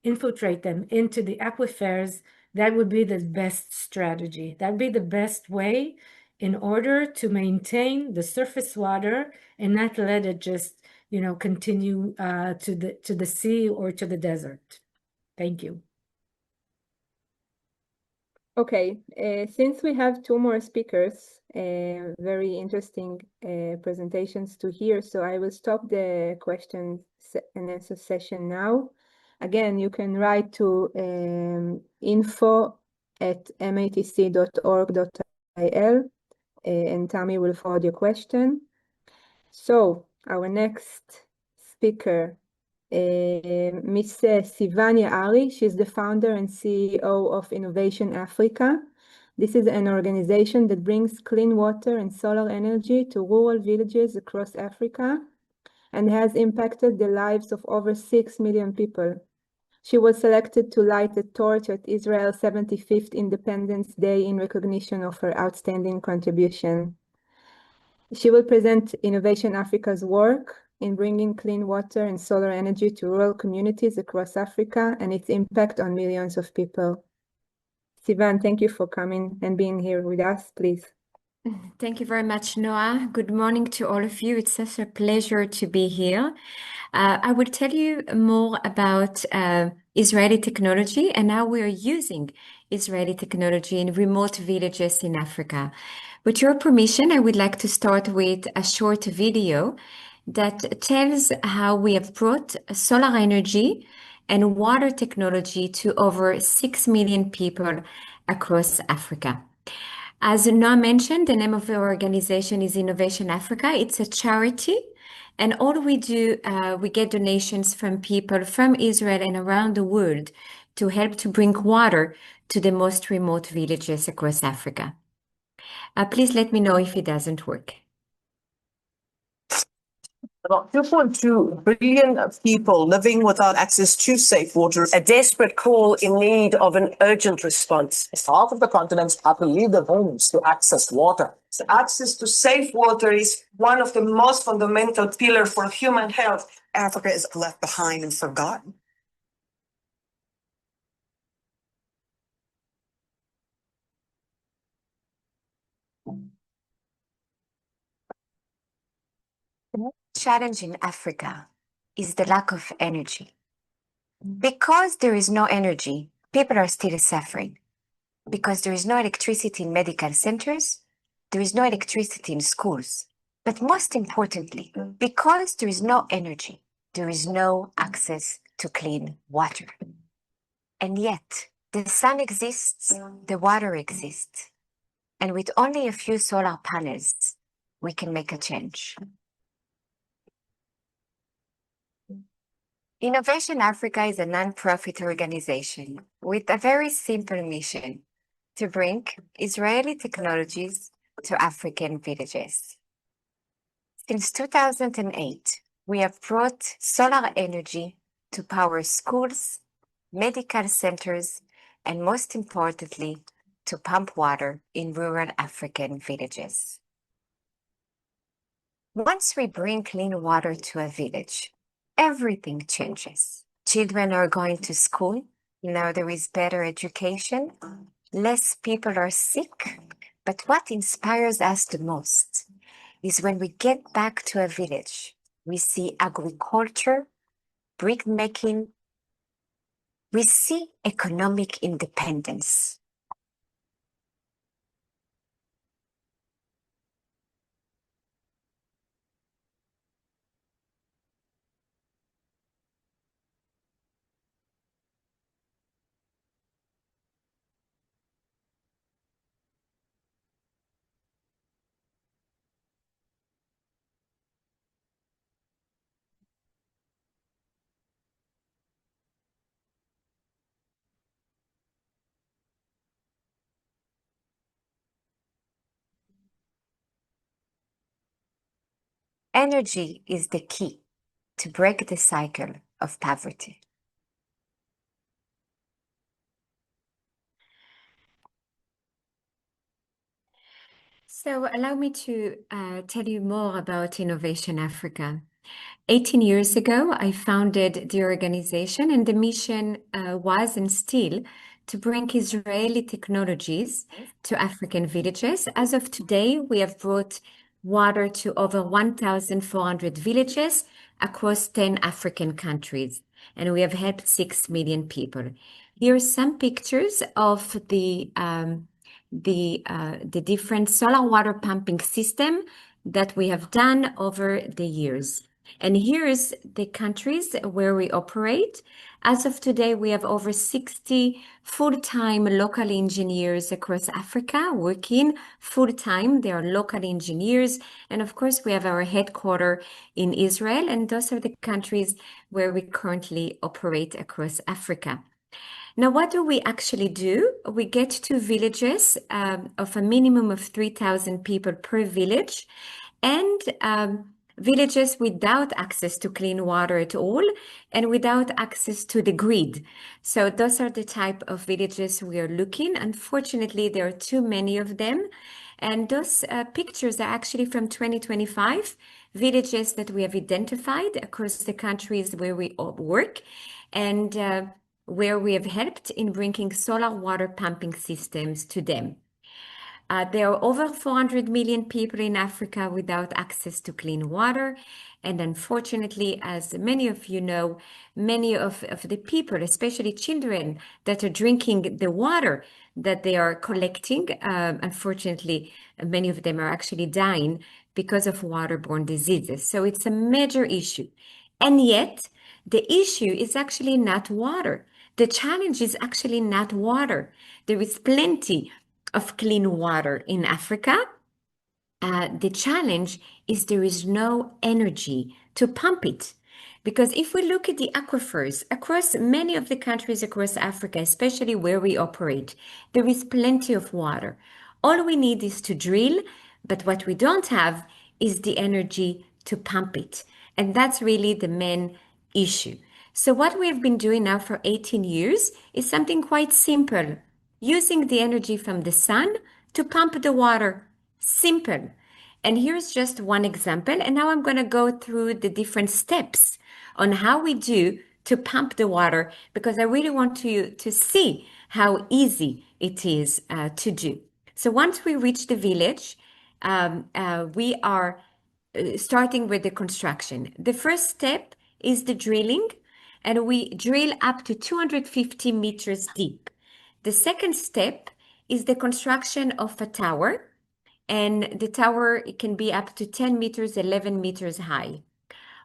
infiltrate them into the aquifers, that would be the best strategy. That would be the best way in order to maintain the surface water and not let it just, continue to the sea or to the desert. Thank you. Okay, since we have two more speakers, very interesting presentations to hear, so I will stop the question and answer session now. Again, you can write to info@matc.org.il and Tammy will forward your question. So our next speaker, Miss Sivan Yaari, she's the founder and CEO of Innovation Africa. This is an organization that brings clean water and solar energy to rural villages across Africa and has impacted the lives of over 6 million people. She was selected to light a torch at Israel's 75th Independence Day in recognition of her outstanding contribution. She will present Innovation Africa's work in bringing clean water and solar energy to rural communities across Africa and its impact on millions of people. Sivan, thank you for coming and being here with us, please. Thank you very much, Noah. Good morning to all of you. It's such a pleasure to be here. I will tell you more about Israeli technology and how we are using Israeli technology in remote villages in Africa. With your permission, I would like to start with a short video that tells how we have brought solar energy and water technology to over 6 million people across Africa. As Noah mentioned, the name of our organization is Innovation Africa. It's a charity. And all we do, we get donations from people from Israel and around the world to help to bring water to the most remote villages across Africa. Please let me know if it doesn't work. About 2.2 billion people living without access to safe water, a desperate call in need of an urgent response. Half of the continents have to leave their homes to access water. So access to safe water is one of the most fundamental pillars for human health. Africa is left behind and forgotten. The challenge in Africa is the lack of energy. Because there is no energy, people are still suffering. Because there is no electricity in medical centers, there is no electricity in schools. But most importantly, because there is no energy, there is no access to clean water. And yet, the sun exists, the water exists. And with only a few solar panels, we can make a change. Innovation Africa is a non-profit organization with a very simple mission: to bring Israeli technologies to African villages. Since 2008, we have brought solar energy to power schools, medical centers, and most importantly, to pump water in rural African villages. Once we bring clean water to a village, everything changes. Children are going to school. Now there is better education. Less people are sick. But what inspires us the most is when we get back to a village, we see agriculture, brick making, we see economic independence. Energy is the key to break the cycle of poverty. So allow me to tell you more about Innovation Africa. 18 years ago, I founded the organization, and the mission was and still to bring Israeli technologies to African villages. As of today, we have brought water to over 1,400 villages across 10 African countries, and we have helped 6 million people. Here are some pictures of the different solar water pumping system that we have done over the years. And here's the countries where we operate. As of today, we have over 60 full-time local engineers across Africa working full-time. They are local engineers. And of course, we have our headquarters in Israel. And those are the countries where we currently operate across Africa. Now, what do we actually do? We get to villages of a minimum of 3,000 people per village, and villages without access to clean water at all and without access to the grid. So those are the type of villages we are looking. Unfortunately, there are too many of them. And those pictures are actually from 2025, villages that we have identified across the countries where we work, and where we have helped in bringing solar water pumping systems to them. There are over 400 million people in Africa without access to clean water. And unfortunately, as many of you know, many of the people, especially children that are drinking the water that they are collecting, unfortunately, many of them are actually dying because of waterborne diseases. So it's a major issue. And yet, the issue is actually not water. The challenge is actually not water. There is plenty of clean water in Africa. The challenge is there is no energy to pump it. Because if we look at the aquifers across many of the countries across Africa, especially where we operate, there is plenty of water. All we need is to drill, but what we don't have is the energy to pump it. And that's really the main issue. So what we have been doing now for 18 years is something quite simple, using the energy from the sun to pump the water. Simple. And here's just one example. And now I'm going to go through the different steps on how we do to pump the water, because I really want you to see how easy it is to do. So once we reach the village, we are starting with the construction. The first step is the drilling, and we drill up to 250 meters deep. The second step is the construction of a tower, and the tower can be up to 10 meters, 11 meters high.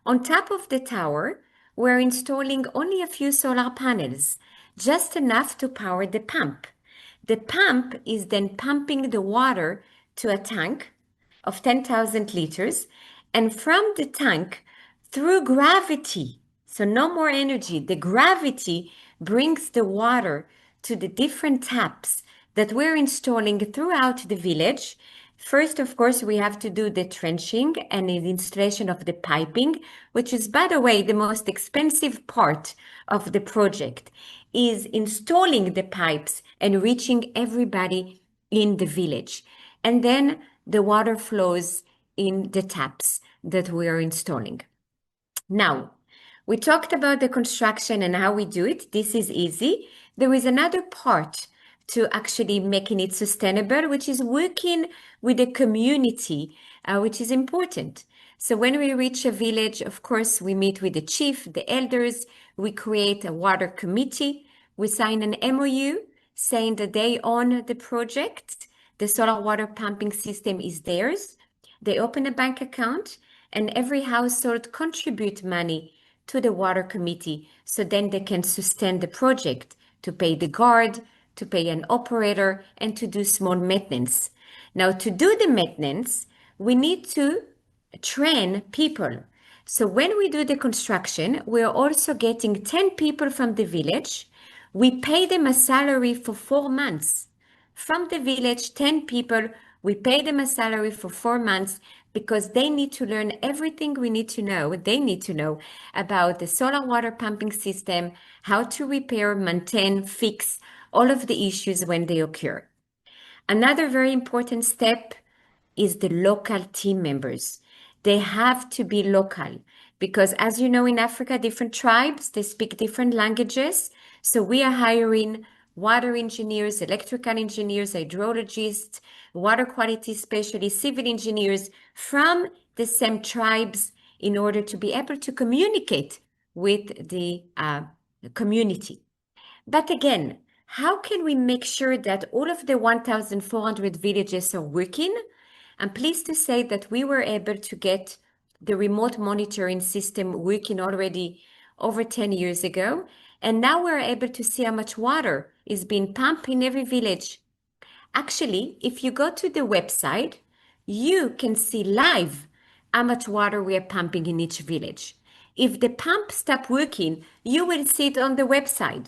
On top of the tower, we're installing only a few solar panels, just enough to power the pump. The pump is then pumping the water to a tank of 10,000 liters, and from the tank, through gravity, so no more energy, the gravity brings the water to the different taps that we're installing throughout the village. First, of course, we have to do the trenching and the installation of the piping, which is, by the way, the most expensive part of the project, is installing the pipes and reaching everybody in the village. And then the water flows in the taps that we are installing. Now, we talked about the construction and how we do it. This is easy. There is another part to actually making it sustainable, which is working with the community, which is important. So when we reach a village, of course, we meet with the chief, the elders, we create a water committee, we sign an MOU saying that they own the project, the solar water pumping system is theirs, they open a bank account, and every household contribute money to the water committee, so then they can sustain the project, to pay the guard, to pay an operator, and to do small maintenance. Now, to do the maintenance, we need to train people. So when we do the construction, we're also getting 10 people from the village. We pay them a salary for 4 months. From the village, 10 people, we pay them a salary for 4 months, because they need to learn everything we need to know. They need to know about the solar water pumping system, how to repair, maintain, fix all of the issues when they occur. Another very important step is the local team members. They have to be local, because as you know, in Africa, different tribes, they speak different languages. So we are hiring water engineers, electrical engineers, hydrologists, water quality specialists, civil engineers from the same tribes, in order to be able to communicate with the community. But again, how can we make sure that all of the 1,400 villages are working? I'm pleased to say that we were able to get the remote monitoring system working already over 10 years ago. And now we're able to see how much water is being pumped in every village. Actually, if you go to the website, you can see live how much water we are pumping in each village. If the pump stops working, you will see it on the website.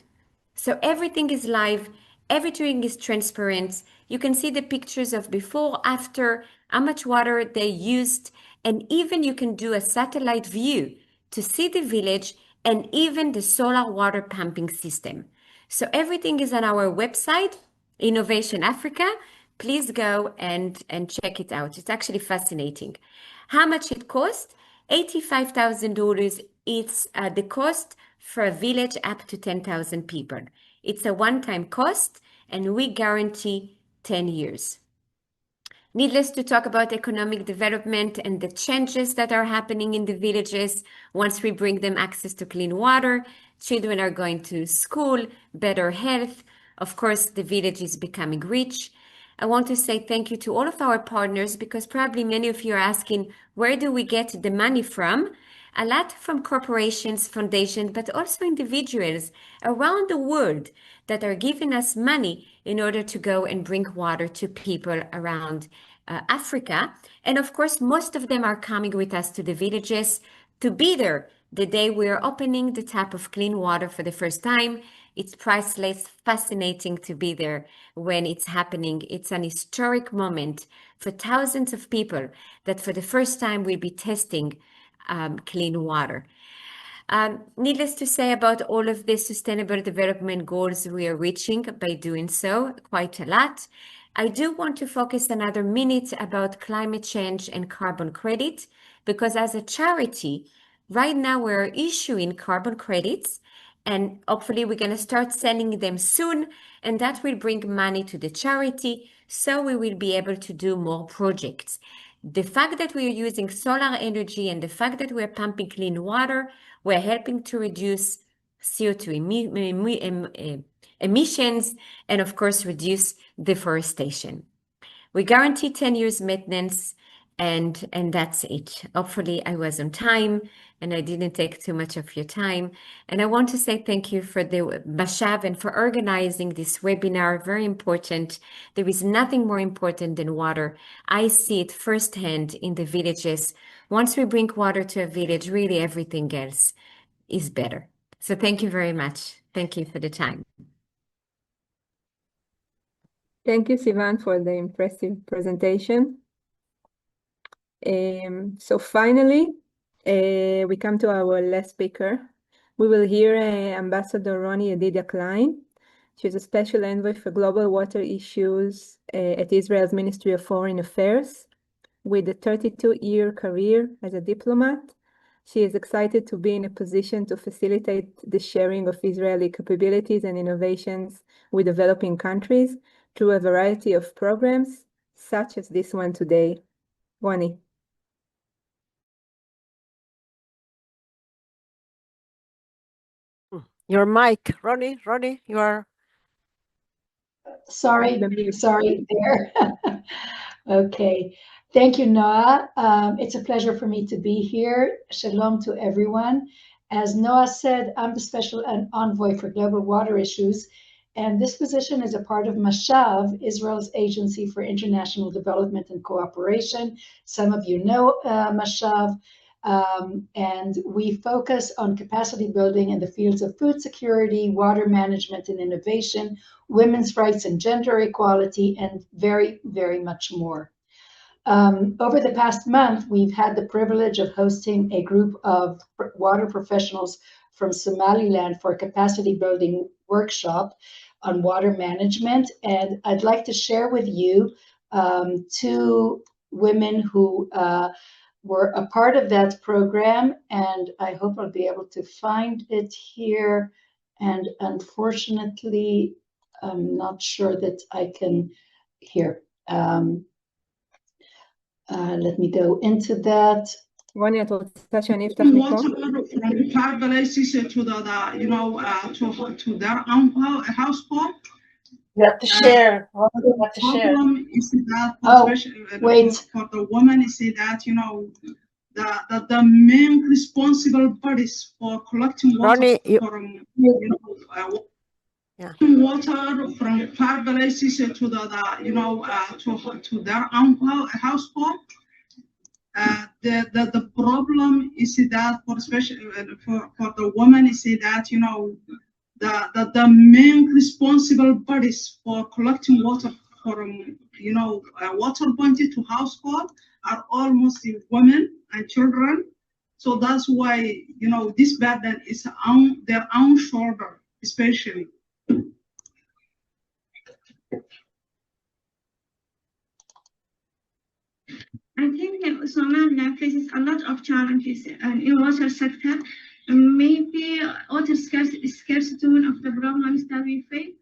So everything is live, everything is transparent. You can see the pictures of before, after, how much water they used, and even you can do a satellite view to see the village and even the solar water pumping system. So everything is on our website, Innovation Africa. Please go and check it out. It's actually fascinating. How much it costs? $85,000. It's the cost for a village up to 10,000 people. It's a one-time cost, and we guarantee 10 years. Needless to talk about economic development and the changes that are happening in the villages. Once we bring them access to clean water, children are going to school, better health. Of course, the village is becoming rich. I want to say thank you to all of our partners, because probably many of you are asking, where do we get the money from? A lot from corporations, foundations, but also individuals around the world that are giving us money in order to go and bring water to people around Africa. And of course, most of them are coming with us to the villages to be there The day we are opening the tap of clean water for the first time, it's priceless, fascinating to be there when it's happening. It's an historic moment for thousands of people that for the first time will be testing clean water. Needless to say, about all of the sustainable development goals we are reaching by doing so, quite a lot. I do want to focus another minute about climate change and carbon credit, because as a charity, right now we're issuing carbon credits, and hopefully we're going to start selling them soon, and that will bring money to the charity, so we will be able to do more projects. The fact that we are using solar energy and the fact that we're pumping clean water, we're helping to reduce CO2 emissions and, of course, reduce deforestation. We guarantee 10 years maintenance, and that's it. Hopefully, I was on time and I didn't take too much of your time. And I want to say thank you for the MASHAV and for organizing this webinar. Very important. There is nothing more important than water. I see it firsthand in the villages. Once we bring water to a village, really everything else is better. So thank you very much. Thank you for the time. Thank you, Sivan, for the impressive presentation. So finally, we come to our last speaker. We will hear Ambassador Roni Yedidia Klein. She's a special envoy for global water issues at Israel's Ministry of Foreign Affairs. With a 32-year career as a diplomat, she is excited to be in a position to facilitate the sharing of Israeli capabilities and innovations with developing countries through a variety of programs, such as this one today. Roni. Your mic, Roni, you are. Sorry there. Okay. Thank you, Noah. It's a pleasure for me to be here. Shalom to everyone. As Noah said, I'm the special envoy for global water issues, and this position is a part of MASHAV, Israel's Agency for International Development and Cooperation. Some of you know MASHAV, and we focus on capacity building in the fields of food security, water management and innovation, women's rights and gender equality, and very, very much more. Over the past month, we've had the privilege of hosting a group of water professionals from Somaliland for a capacity building workshop on water management. And I'd like to share with you two women who were a part of that program, and I hope I'll be able to find it here. And unfortunately, I'm not sure that I can here. Let me go into that. רוני, את רוצה שאני אפתח מפה? To their own household. You have to share. You have to share. Is that wait. For the woman is that the main responsible bodies for collecting water Roni, water from far places to to their own household. The problem is that for especially for the woman is that the main responsible bodies for collecting water from water pointed to household are almost women and children. So that's why this burden is on their own shoulder, especially. I think Somalia faces a lot of challenges in water sector. Maybe water scarcity is one of the problems that we face.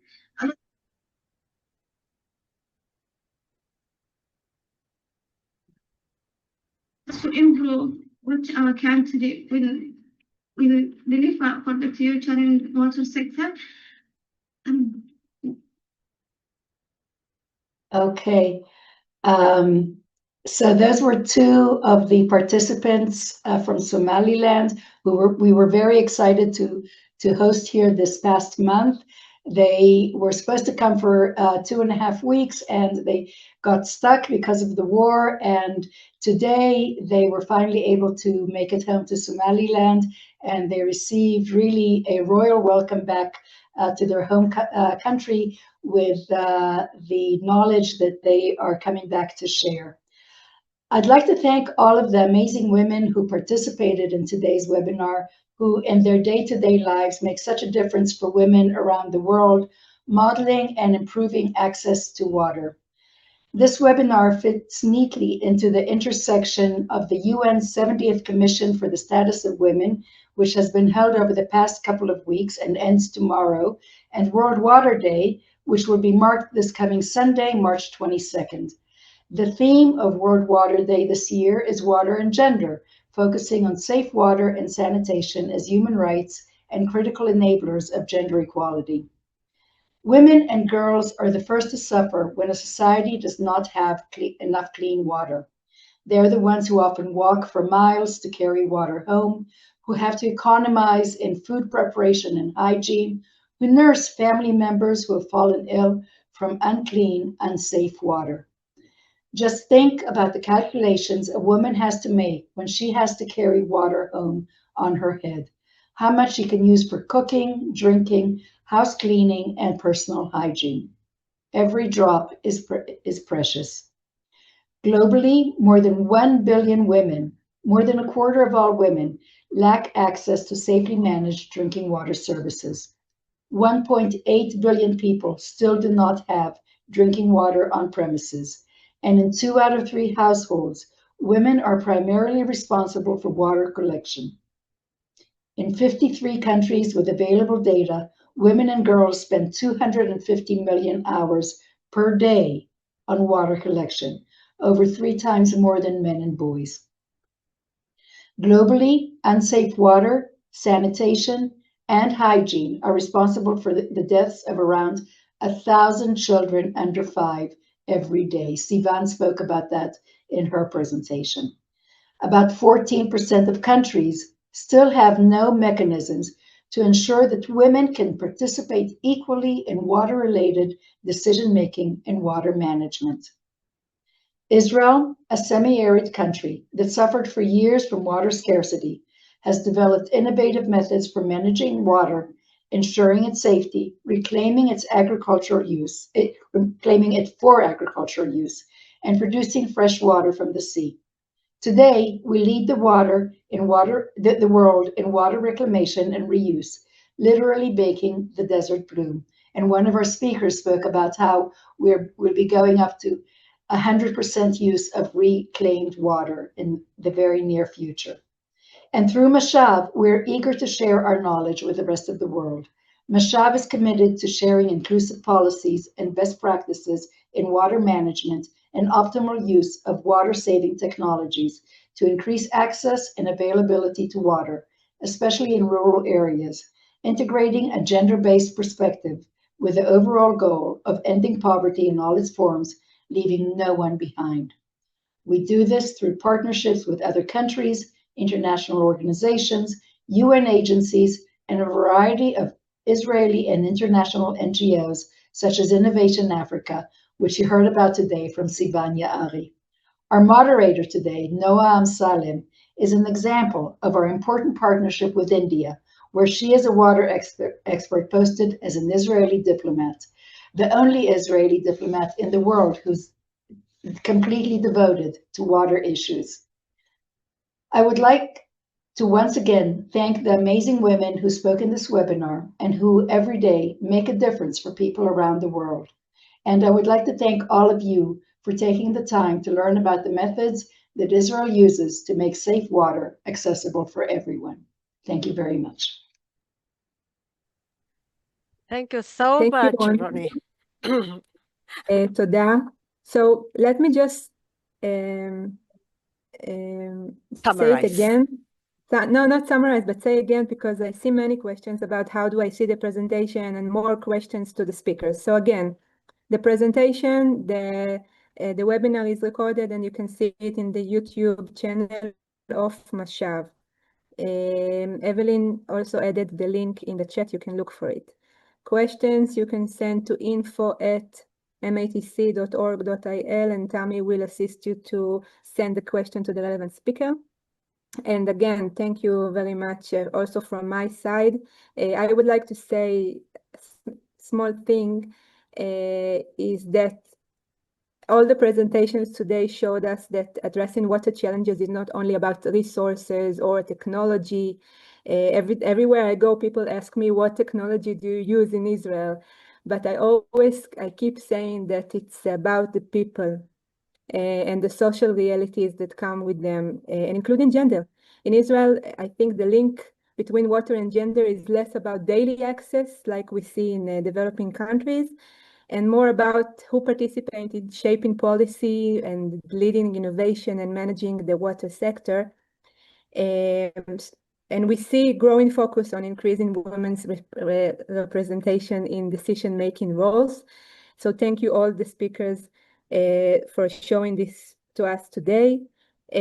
To improve what our country will deliver for the future in the water sector. Okay. So those were two of the participants from Somaliland who we were very excited to host here this past month. They were supposed to come for 2.5 weeks and they got stuck because of the war. And today they were finally able to make it home to Somaliland, and they received really a royal welcome back to their home country with the knowledge that they are coming back to share. I'd like to thank all of the amazing women who participated in today's webinar, who in their day-to-day lives make such a difference for women around the world, modeling and improving access to water. This webinar fits neatly into the intersection of the UN 70th Commission for the Status of Women, which has been held over the past couple of weeks and ends tomorrow, and World Water Day, which will be marked this coming Sunday, March 22nd. The theme of World Water Day this year is water and gender, focusing on safe water and sanitation as human rights and critical enablers of gender equality. Women and girls are the first to suffer when a society does not have enough clean water. They're the ones who often walk for miles to carry water home, who have to economize in food preparation and hygiene, who nurse family members who have fallen ill from unclean, unsafe water. Just think about the calculations a woman has to make when she has to carry water home on her head. How much she can use for cooking, drinking, house cleaning, and personal hygiene. Every drop is precious. Globally, more than 1 billion women, more than a quarter of all women, lack access to safely managed drinking water services. 1.8 billion people still do not have drinking water on premises. And in 2 out of 3 households, women are primarily responsible for water collection. In 53 countries with available data, women and girls spend 250 million hours per day on water collection, over 3 times more than men and boys. Globally, unsafe water, sanitation, and hygiene are responsible for the deaths of around 1,000 children under 5 every day. Sivan spoke about that in her presentation. About 14% of countries still have no mechanisms to ensure that women can participate equally in water-related decision-making and water management. Israel, a semi-arid country that suffered for years from water scarcity, has developed innovative methods for managing water, ensuring its safety, reclaiming it for agricultural use, and producing fresh water from the sea. Today, we lead the world in water reclamation and reuse, literally baking the desert bloom. And one of our speakers spoke about how we'll be going up to 100% use of reclaimed water in the very near future. And through MASHAV, we're eager to share our knowledge with the rest of the world. MASHAV is committed to sharing inclusive policies and best practices in water management and optimal use of water-saving technologies to increase access and availability to water, especially in rural areas, integrating a gender-based perspective with the overall goal of ending poverty in all its forms, leaving no one behind. We do this through partnerships with other countries, international organizations, UN agencies, and a variety of Israeli and international NGOs, such as Innovation Africa, which you heard about today from Sivan Yaari. Our moderator today, Noah Amsalem, is an example of our important partnership with India, where she is a water expert posted as an Israeli diplomat, the only Israeli diplomat in the world who's completely devoted to water issues. I would like to once again thank the amazing women who spoke in this webinar and who every day make a difference for people around the world. And I would like to thank all of you for taking the time to learn about the methods that Israel uses to make safe water accessible for everyone. Thank you very much. Thank you so Thank you, much, Ronnie. תודה. So let me just say it again. No, not summarize, but say again, because I see many questions about how do I see the presentation and more questions to the speakers. So again, the presentation, the webinar is recorded and you can see it in the YouTube channel of MASHAV. Evelyn also added the link in the chat, you can look for it. questions, you can send to info@matc.org.il, and Tammy will assist you to send the question to the relevant speaker. And again, thank you very much also from my side. I would like to say a small thing is that all the presentations today showed us that addressing water challenges is not only about resources or technology. Everywhere I go, people ask me, what technology do you use in Israel? But I keep saying that it's about the people and the social realities that come with them, and including gender. In Israel, I think the link between water and gender is less about daily access, like we see in developing countries, and more about who participate in shaping policy and leading innovation and managing the water sector. And we see growing focus on increasing women's representation in decision-making roles. So thank you all the speakers for showing this to us today.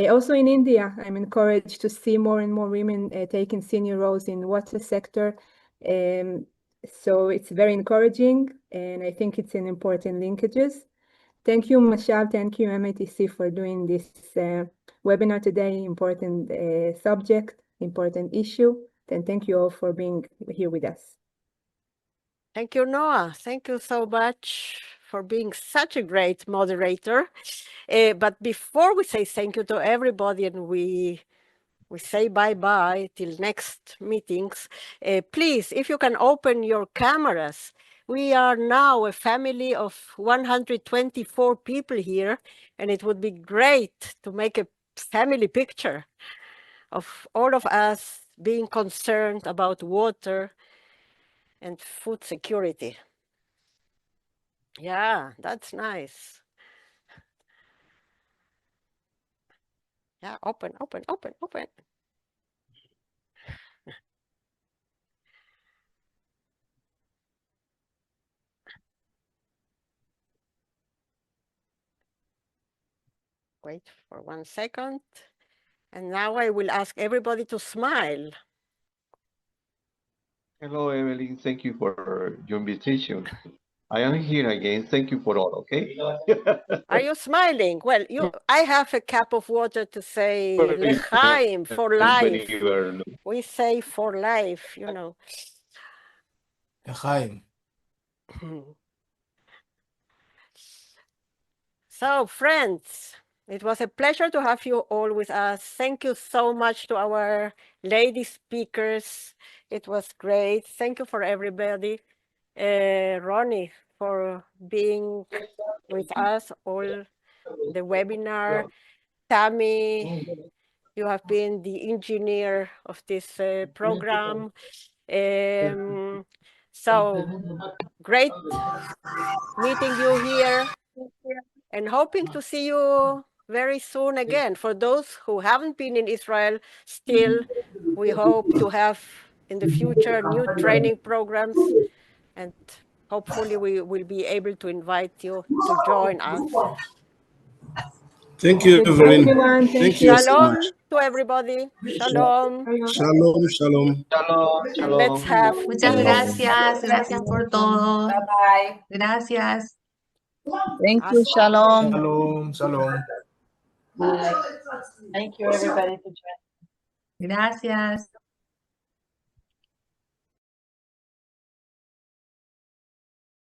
Also in India, I'm encouraged to see more and more women taking senior roles in water sector. So it's very encouraging, and I think it's an important linkages. Thank you, MASHAV. Thank you, MATC, for doing this webinar today. Important subject, important issue. And thank you all for being here with us. Thank you, Noah. Thank you so much for being such a great moderator. But before we say thank you to everybody and we say bye-bye till next meetings, please, if you can open your cameras. We are now a family of 124 people here, and it would be great to make a family picture of all of us being concerned about water and food security. Yeah, that's nice. Yeah, open. Wait for 1 second. And now I will ask everybody to smile. Hello, Evelyn. Thank you for your invitation. I am here again. Thank you for all, okay? Are you smiling? Well, I have a cup of water to say L'chaim, for life. We say for life, you know. L'chaim. So, friends, it was a pleasure to have you all with us. Thank you so much to our lady speakers. It was great. Thank you for everybody. Ronnie, for being with us all the webinar. Tammy, you have been the engineer of this program. So great meeting you here and hoping to see you very soon again. For those who haven't been in Israel still, we hope to have in the future new training programs, and hopefully we will be able to invite you to join us. Thank you, Evelyn. Thank you so much. Shalom to everybody. Shalom. Shalom, shalom. And let's have Muchas gracias. Gracias por todo. Bye bye. Gracias. Thank you. Shalom. Shalom, shalom. Bye. Thank you, everybody, for joining. Gracias.